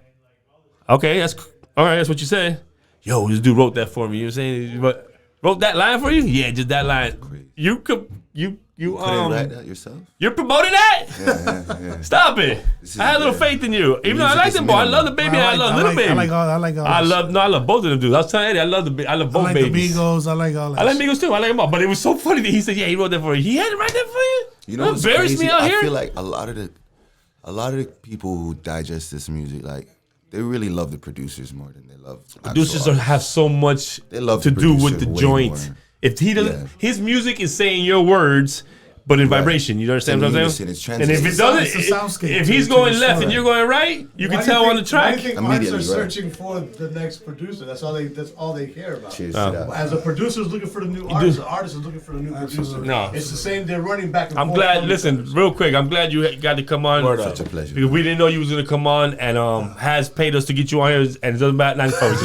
Okay, that's all right. That's what you said. Yo, this dude wrote that for me. You know what I'm saying? But wrote that line for you? Yeah, just that line. You could you couldn't write that yourself? You're promoting that? Yeah. Stop it. I had a little faith in you. Even though I music like is them boy, I love the minimal. baby. I love Little Baby. I like all that I love both of them dudes. I was telling Eddie, I love both I like babies. the Migos. I like all that. I like Migos too. I like them all. But it was so funny that he said, yeah, he wrote that for you. He had to write that for you? You know That what's embarrassed crazy? me out I here. feel like a lot of the people who digest this music, like they really love the producers more than they love Producers actual artists. have so much They love to the do with producer the way joint. more. If he doesn't, Yeah. his music is saying your words, but in vibration. You understand In what I'm unison, saying? it's And if it translated. doesn't, It's a soundscape if to- he's to going the left story. and you're going right, you can Why do tell you on the think- Why track. do you think artists Immediately, are right. searching for the next producer? That's all they care about. Cheers to that. As a producer is looking for the new artist, the artist is looking for the new producer. No. It's the same. They're running back and I'm forth. glad. from Listen, each other. real quick. I'm glad you got to come on. Such a pleasure. Because we didn't know you was gonna come on, and has paid us to get you on here, and it doesn't matter. Not folks.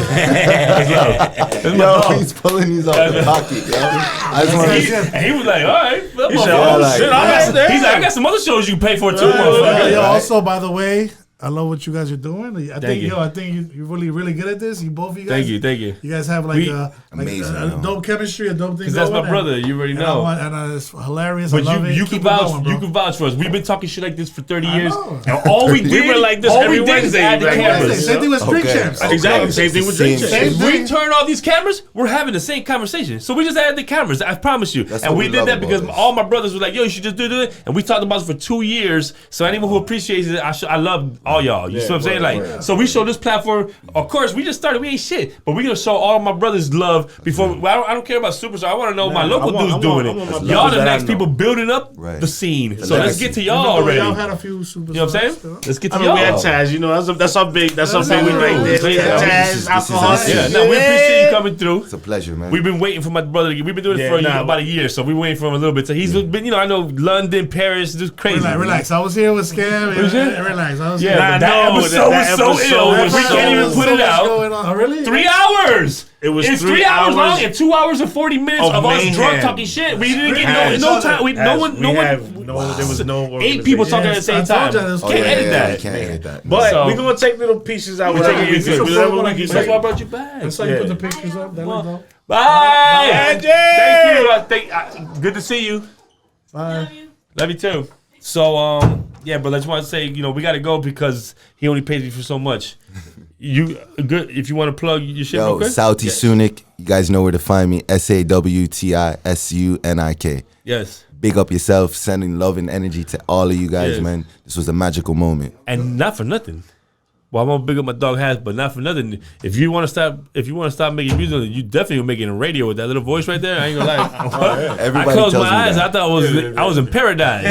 Yo, he's pulling these out of the pocket, yo. I just want to. And he was like, all right. He said, "Oh like- shit, I'm there." He's like, I got some other shows you can pay for too, Yo, motherfucker. also, by the way, I love what you guys are doing. I think you. you're really, really good at this. Both of you guys. Thank you. You guys have like We- Amazing, a yo. dope chemistry, a dope thing. Because that's my going, brother. You already And know. it's hilarious. But I love it. you Keep can it vouch. going, bro. You can vouch for us. We've been talking shit like this for 30 years. know. And all we did, been like this all every we did is Wednesday, add the like cameras. Wednesday. Same thing with Street Okay. Champs. Exactly. Same thing with Drake. Same If we turn off these cameras, we're having the same conversation. So we just added the cameras. I promise you. That's And what we we did love that about because this. all my brothers were like, "Yo, you should just do it." And we talked about it for 2 years. So anyone who appreciates it, I love all y'all. You see what I'm saying? Like, so we show this platform. Of course, we just started. We ain't shit, but we gonna show all my brothers love before. Well, I don't care about superstar. I want to know my local dudes doing I want my it. Y'all brothers the that I next know. people building up Right. the scene. The So let's legacy. get to y'all Even though already. Y'all You had a few superstars. know what I'm saying? Let's get to I mean, we had y'all. Taz, you know, that's our big That's thing all right right. there. Yeah, this is Taz, alcohol. amazing. Yeah, no, we appreciate you coming through. It's a pleasure, man. We've been waiting for my brother to get. We've been doing it Yeah, for nah, about a year, so we waiting for him a little bit. So he's been, I know London, Paris, just crazy. Relax. I was here with Scam. Was you? Relax. I was Yeah, here. but Nah, that no, episode that was so ill. episode We was can't even so- put it out. Oh, really? 3 hours. It was It's 3 3 hours long hours and 2 hours and 40 minutes of of us drunk mayhem. talking shit. We didn't get Has- no time. No There one. was no 8 people organization. talking at the same time. Oh, Can't edit You that. can't edit that. But So- we're gonna take little pieces out. We're whatever taking we it can. easy. Whatever we can That's say. why I brought you back. That's how you put the pictures up. That look dope. Bye. Magic! Thank you. Good to see you. Bye. Love you too. So, yeah, but I just want to say, we got to go because he only pays me for so much. You good? If you want to plug your shit real Yo, quick. Sauti Sunik. You guys know where to find me. SAWTISUNIK. Yes. Big up yourself. Sending love and energy to all of you guys, Yes. man. This was a magical moment. And not for nothing. Well, I'm gonna big up my dog Has, but not for nothing. If you want to stop making music, you definitely making a radio with that little voice right there. I ain't gonna lie. I Everybody closed my tells me eyes. that. I thought I was in paradise.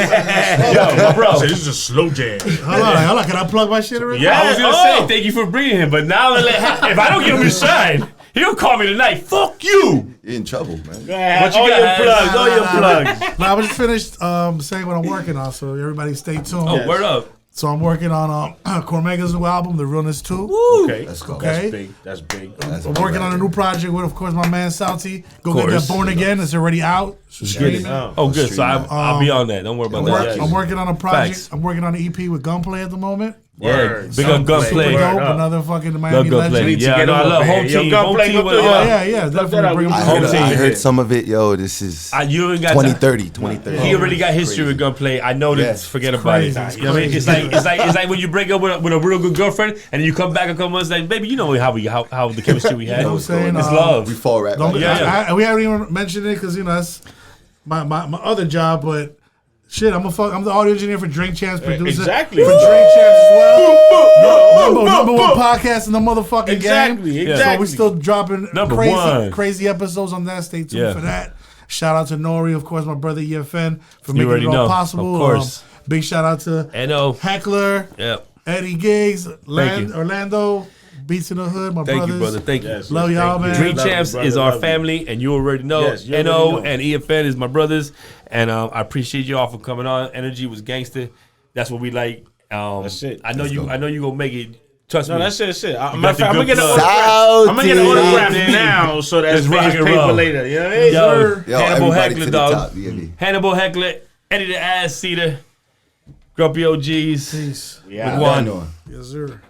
Yo, my bro. This is a slow jam. Hold on. Can I plug my shit already? I was gonna say thank you for bringing him, but now if I don't give him his shine, he'll call me tonight. Fuck you. You're in trouble, man. What you got? All your plugs. No, I was just finished saying what I'm working on, so everybody stay tuned. Oh, word up. So I'm working on Cormega's new album, The Realness 2. Okay. Let's go. Okay. That's big. I'm working on a new project with, of course, my man Sauti. Go get that Born Again. It's already out. Streaming. Oh, good. So I'll be on that. Don't worry about that. I'm working on a project. Facts. I'm working on an EP with Gunplay at the moment. Yeah, big up Gunplay. Super dope. Word up. Another fucking Miami Gunplay. legend. Yeah, I know. I love home team. Gunplay, Home team. Yeah, definitely. Bring him I home heard, team. I heard some of it. Yo, this is You ain't got 2030. He already got history with Gunplay. I know Yeah. that. Forget about it. Crazy. You know what I mean? It's like when you break up with a real good girlfriend, and then you come back a couple months like, baby, you know how the chemistry we had. You know what I'm saying? It's love. We fall right Don't, back. Yeah. we haven't even mentioned it because that's my other job, but shit, I'm the audio engineer for Drink Champs, producer Exactly. for Drink Champs as well. Number one podcast in the motherfucking Exactly. game. Exactly. So we still dropping Number one. crazy episodes on that. Stay tuned Yeah. for that. Shout out to Nori, of course, my brother EFN for You making already it all know. possible. Of course. Big shout out to N.O. Heckler, Yeah. Eddie Giggs, you. Orlando, Beats in the Hood, my Thank brothers. you, brother. Thank you. Yes. Love y'all, man. Dream Love you, Champs brother. is our Love you. family, and you already know. Yes, you already N.O. know. and EFN is my brothers, and I appreciate you all for coming on. Energy was gangster. That's what we like. That's it. I know you gonna make it. Trust No, me. that's it. I'm got the gonna good get an plug. autograph. I'm gonna get an Sauti. autograph now, so that's Let's rock his and paper roll. later. You know what I mean? Yo, Yo, Hannibal everybody Heckler, to the dog. top, baby. Hannibal Heckler, Eddie the Ass Cedar, Grumpy OGs. Peace. Yeah. With one. I know. Yes, sir.